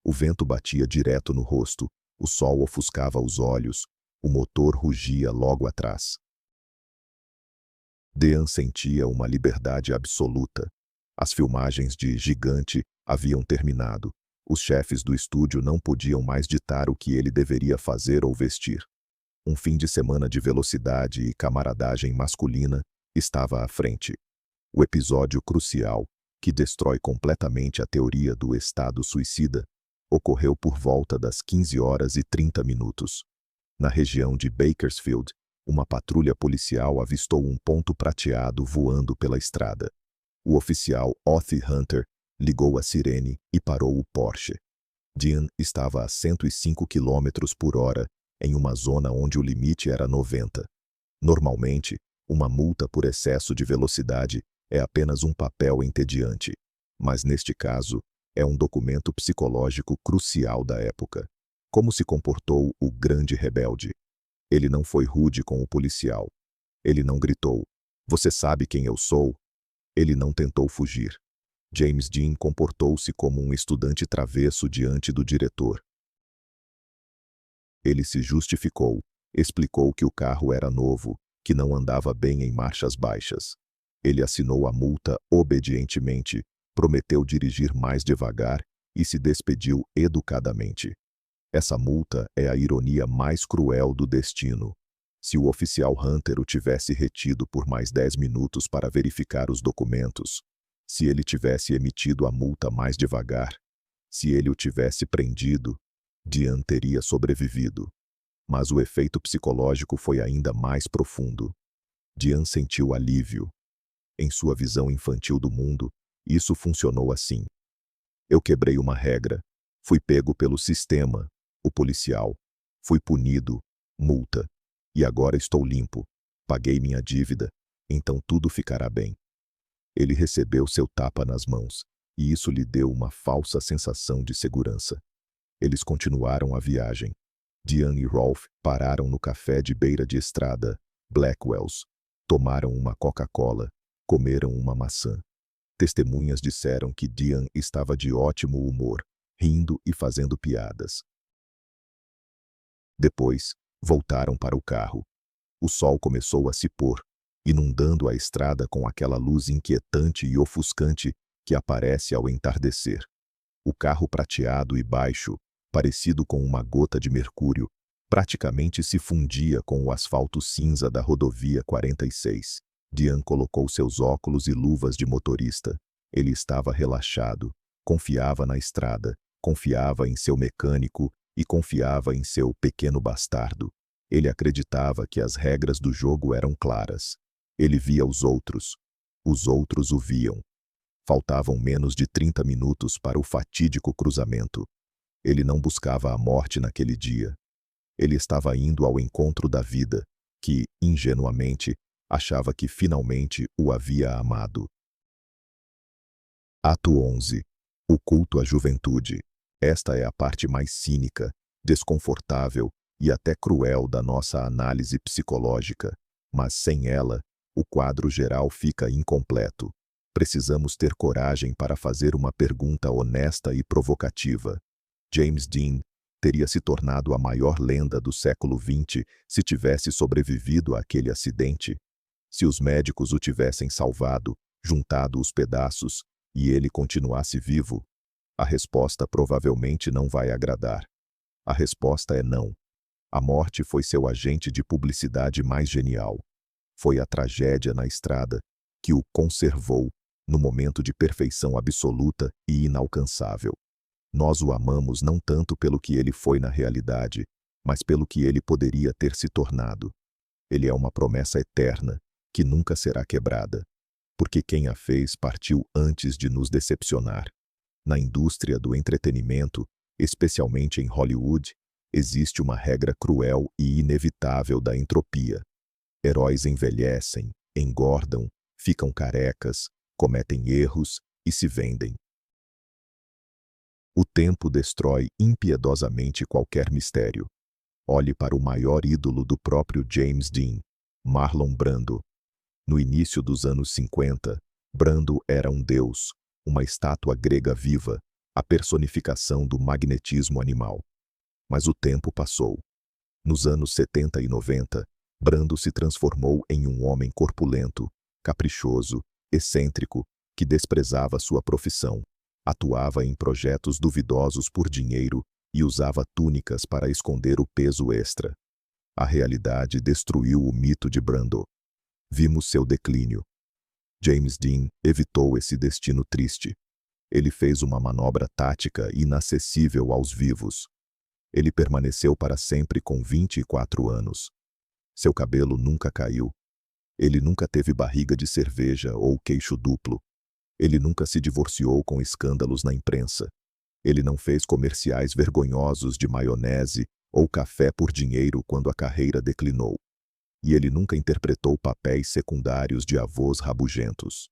O vento batia direto no rosto, o sol ofuscava os olhos, o motor rugia logo atrás. Dean sentia uma liberdade absoluta. As filmagens de Gigante haviam terminado. Os chefes do estúdio não podiam mais ditar o que ele deveria fazer ou vestir. Um fim de semana de velocidade e camaradagem masculina estava à frente. O episódio crucial, que destrói completamente a teoria do estado suicida, ocorreu por volta das 15h30. Na região de Bakersfield, uma patrulha policial avistou um ponto prateado voando pela estrada. O oficial Othy Hunter ligou a sirene e parou o Porsche. Dean estava a 105 km/h em uma zona onde o limite era 90. Normalmente, uma multa por excesso de velocidade é apenas um papel entediante, mas neste caso, é um documento psicológico crucial da época. Como se comportou o grande rebelde? Ele não foi rude com o policial. Ele não gritou, "Você sabe quem eu sou?" Ele não tentou fugir. James Dean comportou-se como um estudante travesso diante do diretor. Ele se justificou, explicou que o carro era novo, que não andava bem em marchas baixas. Ele assinou a multa obedientemente, prometeu dirigir mais devagar e se despediu educadamente. Essa multa é a ironia mais cruel do destino. Se o oficial Hunter o tivesse retido por mais 10 minutos para verificar os documentos, se ele tivesse emitido a multa mais devagar, se ele o tivesse prendido, Dean teria sobrevivido. Mas o efeito psicológico foi ainda mais profundo. Dean sentiu alívio. Em sua visão infantil do mundo, isso funcionou assim. Eu quebrei uma regra. Fui pego pelo sistema, o policial. Fui punido, multa. E agora estou limpo. Paguei minha dívida, então tudo ficará bem. Ele recebeu seu tapa nas mãos, e isso lhe deu uma falsa sensação de segurança. Eles continuaram a viagem. Dean e Rolf pararam no café de beira de estrada, Blackwell's. Tomaram uma Coca-Cola, comeram uma maçã. Testemunhas disseram que Dean estava de ótimo humor, rindo e fazendo piadas. Depois, voltaram para o carro. O sol começou a se pôr, inundando a estrada com aquela luz inquietante e ofuscante que aparece ao entardecer. O carro prateado e baixo, parecido com uma gota de mercúrio, praticamente se fundia com o asfalto cinza da rodovia 46. Dean colocou seus óculos e luvas de motorista. Ele estava relaxado, confiava na estrada, confiava em seu mecânico e confiava em seu pequeno bastardo. Ele acreditava que as regras do jogo eram claras. Ele via os outros o viam. Faltavam menos de 30 minutos para o fatídico cruzamento. Ele não buscava a morte naquele dia. Ele estava indo ao encontro da vida, que, ingenuamente, achava que finalmente o havia amado. Ato 11. O culto à juventude. Esta é a parte mais cínica, desconfortável e até cruel da nossa análise psicológica, mas sem ela, o quadro geral fica incompleto. Precisamos ter coragem para fazer uma pergunta honesta e provocativa. James Dean teria se tornado a maior lenda do século XX se tivesse sobrevivido àquele acidente? Se os médicos o tivessem salvado, juntado os pedaços, e ele continuasse vivo? A resposta provavelmente não vai agradar. A resposta é não. A morte foi seu agente de publicidade mais genial. Foi a tragédia na estrada que o conservou no momento de perfeição absoluta e inalcançável. Nós o amamos não tanto pelo que ele foi na realidade, mas pelo que ele poderia ter se tornado. Ele é uma promessa eterna, que nunca será quebrada, porque quem a fez partiu antes de nos decepcionar. Na indústria do entretenimento, especialmente em Hollywood, existe uma regra cruel e inevitável da entropia. Heróis envelhecem, engordam, ficam carecas, cometem erros e se vendem. O tempo destrói impiedosamente qualquer mistério. Olhe para o maior ídolo do próprio James Dean, Marlon Brando. No início dos anos 50, Brando era um deus, uma estátua grega viva, a personificação do magnetismo animal. Mas o tempo passou. Nos anos 70 e 90, Brando se transformou em um homem corpulento, caprichoso, excêntrico, que desprezava sua profissão. Atuava em projetos duvidosos por dinheiro e usava túnicas para esconder o peso extra. A realidade destruiu o mito de Brando. Vimos seu declínio. James Dean evitou esse destino triste. Ele fez uma manobra tática inacessível aos vivos. Ele permaneceu para sempre com 24 anos. Seu cabelo nunca caiu. Ele nunca teve barriga de cerveja ou queixo duplo. Ele nunca se divorciou com escândalos na imprensa. Ele não fez comerciais vergonhosos de maionese ou café por dinheiro quando a carreira declinou. E ele nunca interpretou papéis secundários de avós rabugentos.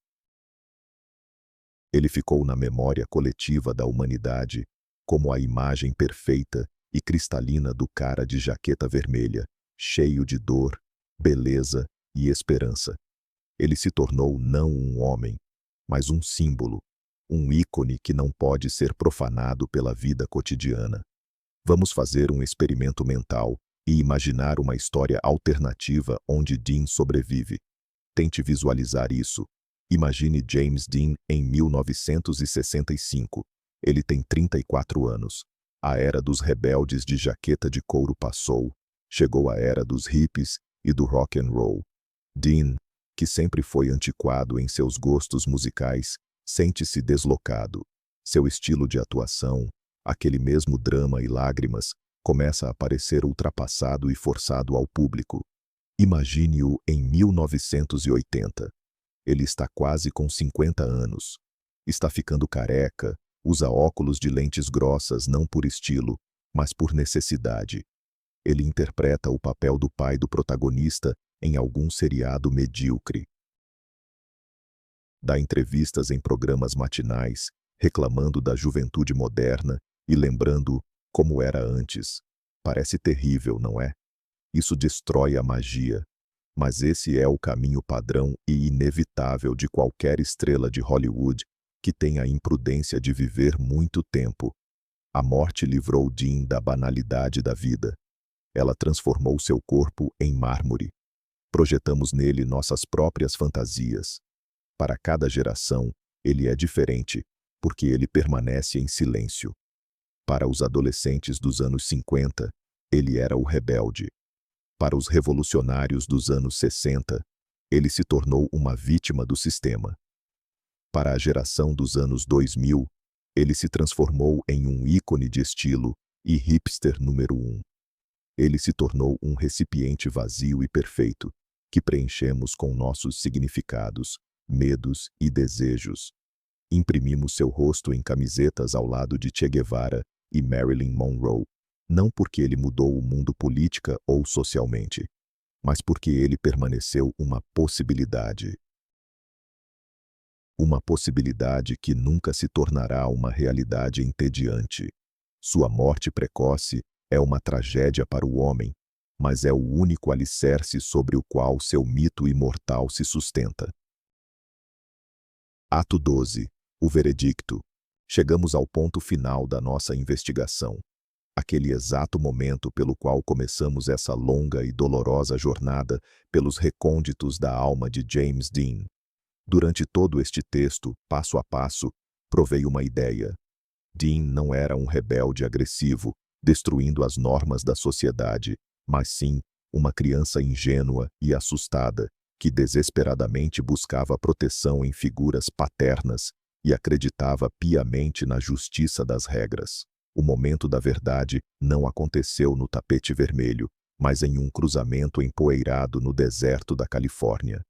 Ele ficou na memória coletiva da humanidade como a imagem perfeita e cristalina do cara de jaqueta vermelha, cheio de dor, beleza e esperança. Ele se tornou não um homem, mas um símbolo, um ícone que não pode ser profanado pela vida cotidiana. Vamos fazer um experimento mental e imaginar uma história alternativa onde Dean sobrevive. Tente visualizar isso. Imagine James Dean em 1965. Ele tem 34 anos. A era dos rebeldes de jaqueta de couro passou. Chegou a era dos hippies e do rock and roll. Dean, que sempre foi antiquado em seus gostos musicais, sente-se deslocado. Seu estilo de atuação, aquele mesmo drama e lágrimas, começa a parecer ultrapassado e forçado ao público. Imagine-o em 1980. Ele está quase com 50 anos. Está ficando careca, usa óculos de lentes grossas não por estilo, mas por necessidade. Ele interpreta o papel do pai do protagonista em algum seriado medíocre. Dá entrevistas em programas matinais, reclamando da juventude moderna e lembrando como era antes. Parece terrível, não é? Isso destrói a magia. Mas esse é o caminho padrão e inevitável de qualquer estrela de Hollywood que tenha a imprudência de viver muito tempo. A morte livrou Dean da banalidade da vida. Ela transformou seu corpo em mármore. Projetamos nele nossas próprias fantasias. Para cada geração, ele é diferente, porque ele permanece em silêncio. Para os adolescentes dos anos 50, ele era o rebelde. Para os revolucionários dos anos 60, ele se tornou uma vítima do sistema. Para a geração dos anos 2000, ele se transformou em um ícone de estilo e hipster número 1. Ele se tornou um recipiente vazio e perfeito, que preenchemos com nossos significados, medos e desejos. Imprimimos seu rosto em camisetas ao lado de Che Guevara e Marilyn Monroe, não porque ele mudou o mundo política ou socialmente, mas porque ele permaneceu uma possibilidade. Uma possibilidade que nunca se tornará uma realidade entediante. Sua morte precoce é uma tragédia para o homem, mas é o único alicerce sobre o qual seu mito imortal se sustenta. Ato 12. O veredicto. Chegamos ao ponto final da nossa investigação. Aquele exato momento pelo qual começamos essa longa e dolorosa jornada pelos recônditos da alma de James Dean. Durante todo este texto, passo a passo, provei uma ideia. Dean não era um rebelde agressivo, destruindo as normas da sociedade, mas sim uma criança ingênua e assustada, que desesperadamente buscava proteção em figuras paternas e acreditava piamente na justiça das regras. O momento da verdade não aconteceu no tapete vermelho, mas em um cruzamento empoeirado no deserto da Califórnia.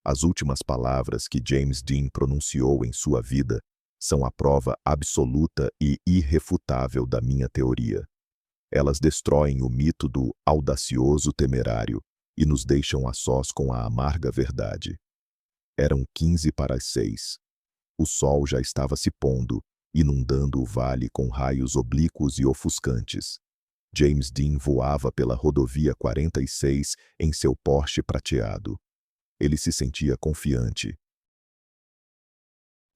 As últimas palavras que James Dean pronunciou em sua vida são a prova absoluta e irrefutável da minha teoria. Elas destroem o mito do audacioso temerário e nos deixam a sós com a amarga verdade. Eram 15 para as 6. O sol já estava se pondo, inundando o vale com raios oblíquos e ofuscantes. James Dean voava pela rodovia 46 em seu Porsche prateado. Ele se sentia confiante.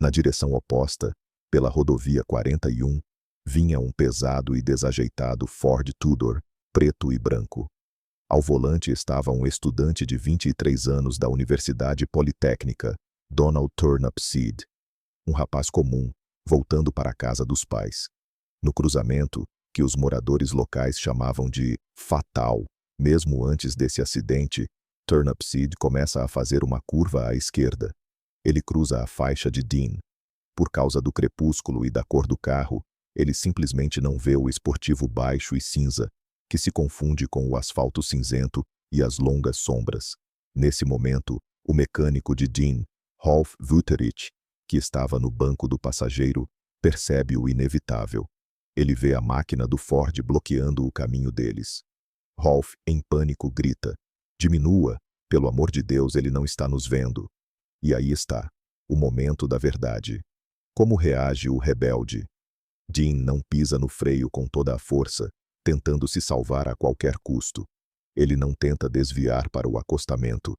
Na direção oposta, pela rodovia 41, vinha um pesado e desajeitado Ford Tudor, preto e branco. Ao volante estava um estudante de 23 anos da Universidade Politécnica, Donald Turnipseed. Um rapaz comum, voltando para a casa dos pais. No cruzamento, que os moradores locais chamavam de fatal, Mesmo antes desse acidente, Turnipseed começa a fazer uma curva à esquerda. Ele cruza a faixa de Dean. Por causa do crepúsculo e da cor do carro, ele simplesmente não vê o esportivo baixo e cinza, que se confunde com o asfalto cinzento e as longas sombras. Nesse momento, o mecânico de Dean, Rolf Wutterich, que estava no banco do passageiro, percebe o inevitável. Ele vê a máquina do Ford bloqueando o caminho deles. Rolf, em pânico, grita: "Diminua! Pelo amor de Deus, ele não está nos vendo." E aí está, o momento da verdade. Como reage o rebelde? Dean não pisa no freio com toda a força, tentando se salvar a qualquer custo. Ele não tenta desviar para o acostamento.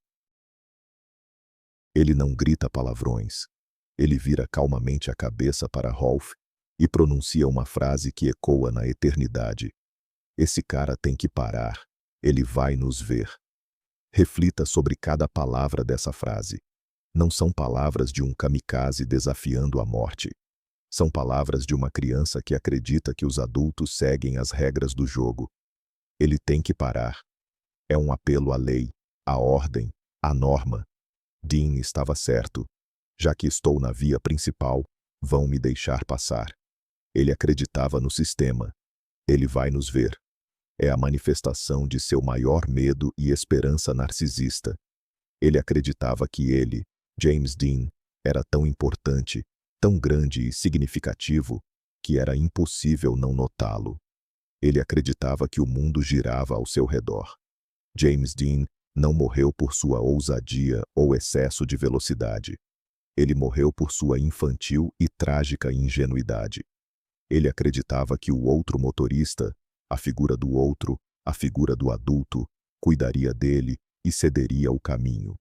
Ele não grita palavrões. Ele vira calmamente a cabeça para Rolf e pronuncia uma frase que ecoa na eternidade. Esse cara tem que parar. Ele vai nos ver. Reflita sobre cada palavra dessa frase. Não são palavras de um kamikaze desafiando a morte. São palavras de uma criança que acredita que os adultos seguem as regras do jogo. Ele tem que parar. É um apelo à lei, à ordem, à norma. Dean estava certo. Já que estou na via principal, vão me deixar passar. Ele acreditava no sistema. Ele vai nos ver. É a manifestação de seu maior medo e esperança narcisista. Ele acreditava que ele, James Dean, era tão importante, tão grande e significativo, que era impossível não notá-lo. Ele acreditava que o mundo girava ao seu redor. James Dean não morreu por sua ousadia ou excesso de velocidade. Ele morreu por sua infantil e trágica ingenuidade. Ele acreditava que o outro motorista, a figura do outro, a figura do adulto, cuidaria dele e cederia o caminho.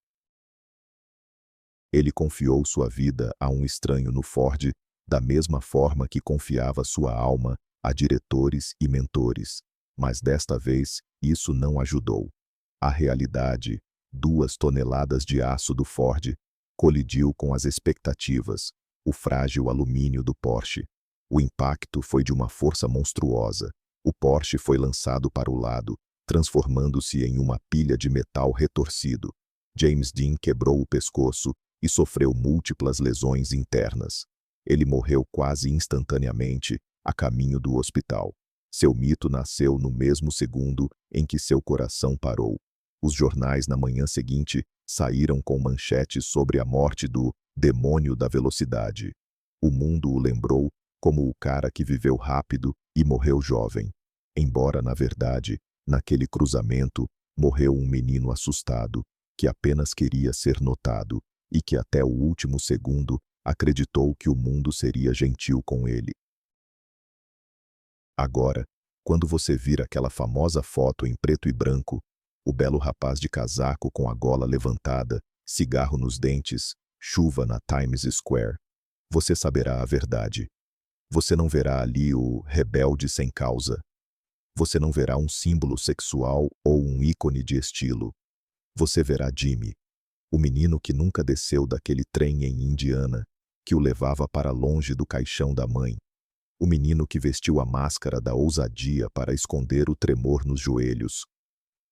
Ele confiou sua vida a um estranho no Ford, da mesma forma que confiava sua alma a diretores e mentores, mas desta vez isso não ajudou. A realidade, 2 toneladas de aço do Ford, colidiu com as expectativas, o frágil alumínio do Porsche. O impacto foi de uma força monstruosa. O Porsche foi lançado para o lado, transformando-se em uma pilha de metal retorcido. James Dean quebrou o pescoço e sofreu múltiplas lesões internas. Ele morreu quase instantaneamente, a caminho do hospital. Seu mito nasceu no mesmo segundo em que seu coração parou. Os jornais na manhã seguinte saíram com manchetes sobre a morte do demônio da velocidade. O mundo o lembrou como o cara que viveu rápido e morreu jovem. Embora, na verdade, naquele cruzamento, morreu um menino assustado, que apenas queria ser notado, e que até o último segundo acreditou que o mundo seria gentil com ele. Agora, quando você vir aquela famosa foto em preto e branco, o belo rapaz de casaco com a gola levantada, cigarro nos dentes, chuva na Times Square, você saberá a verdade. Você não verá ali o rebelde sem causa. Você não verá um símbolo sexual ou um ícone de estilo. Você verá Jimmy, o menino que nunca desceu daquele trem em Indiana, que o levava para longe do caixão da mãe. O menino que vestiu a máscara da ousadia para esconder o tremor nos joelhos.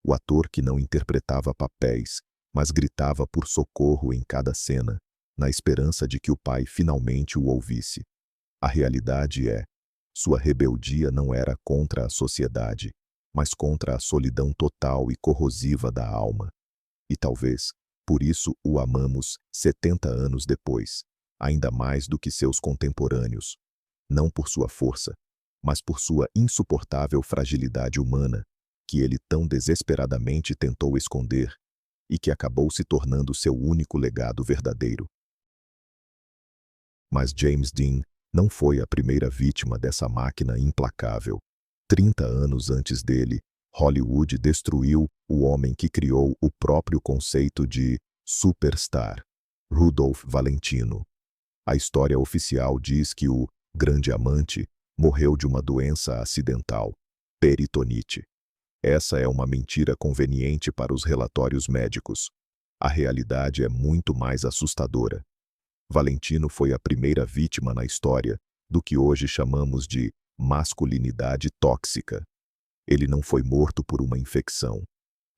O ator que não interpretava papéis, mas gritava por socorro em cada cena, na esperança de que o pai finalmente o ouvisse. A realidade é, sua rebeldia não era contra a sociedade, mas contra a solidão total e corrosiva da alma. E talvez, por isso o amamos 70 anos depois, ainda mais do que seus contemporâneos. Não por sua força, mas por sua insuportável fragilidade humana, que ele tão desesperadamente tentou esconder e que acabou se tornando seu único legado verdadeiro. Mas James Dean não foi a primeira vítima dessa máquina implacável. 30 anos antes dele, Hollywood destruiu o homem que criou o próprio conceito de superstar, Rudolph Valentino. A história oficial diz que o grande amante morreu de uma doença acidental, peritonite. Essa é uma mentira conveniente para os relatórios médicos. A realidade é muito mais assustadora. Valentino foi a primeira vítima na história do que hoje chamamos de masculinidade tóxica. Ele não foi morto por uma infecção.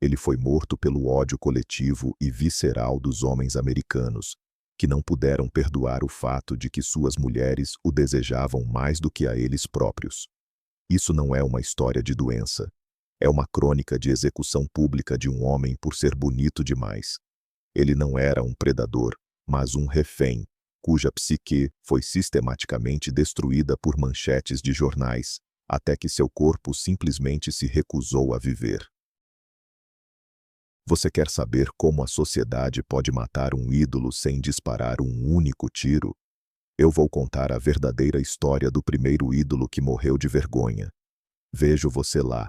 Ele foi morto pelo ódio coletivo e visceral dos homens americanos, que não puderam perdoar o fato de que suas mulheres o desejavam mais do que a eles próprios. Isso não é uma história de doença. É uma crônica de execução pública de um homem por ser bonito demais. Ele não era um predador, mas um refém, cuja psique foi sistematicamente destruída por manchetes de jornais, até que seu corpo simplesmente se recusou a viver. Você quer saber como a sociedade pode matar um ídolo sem disparar um único tiro? Eu vou contar a verdadeira história do primeiro ídolo que morreu de vergonha. Vejo você lá.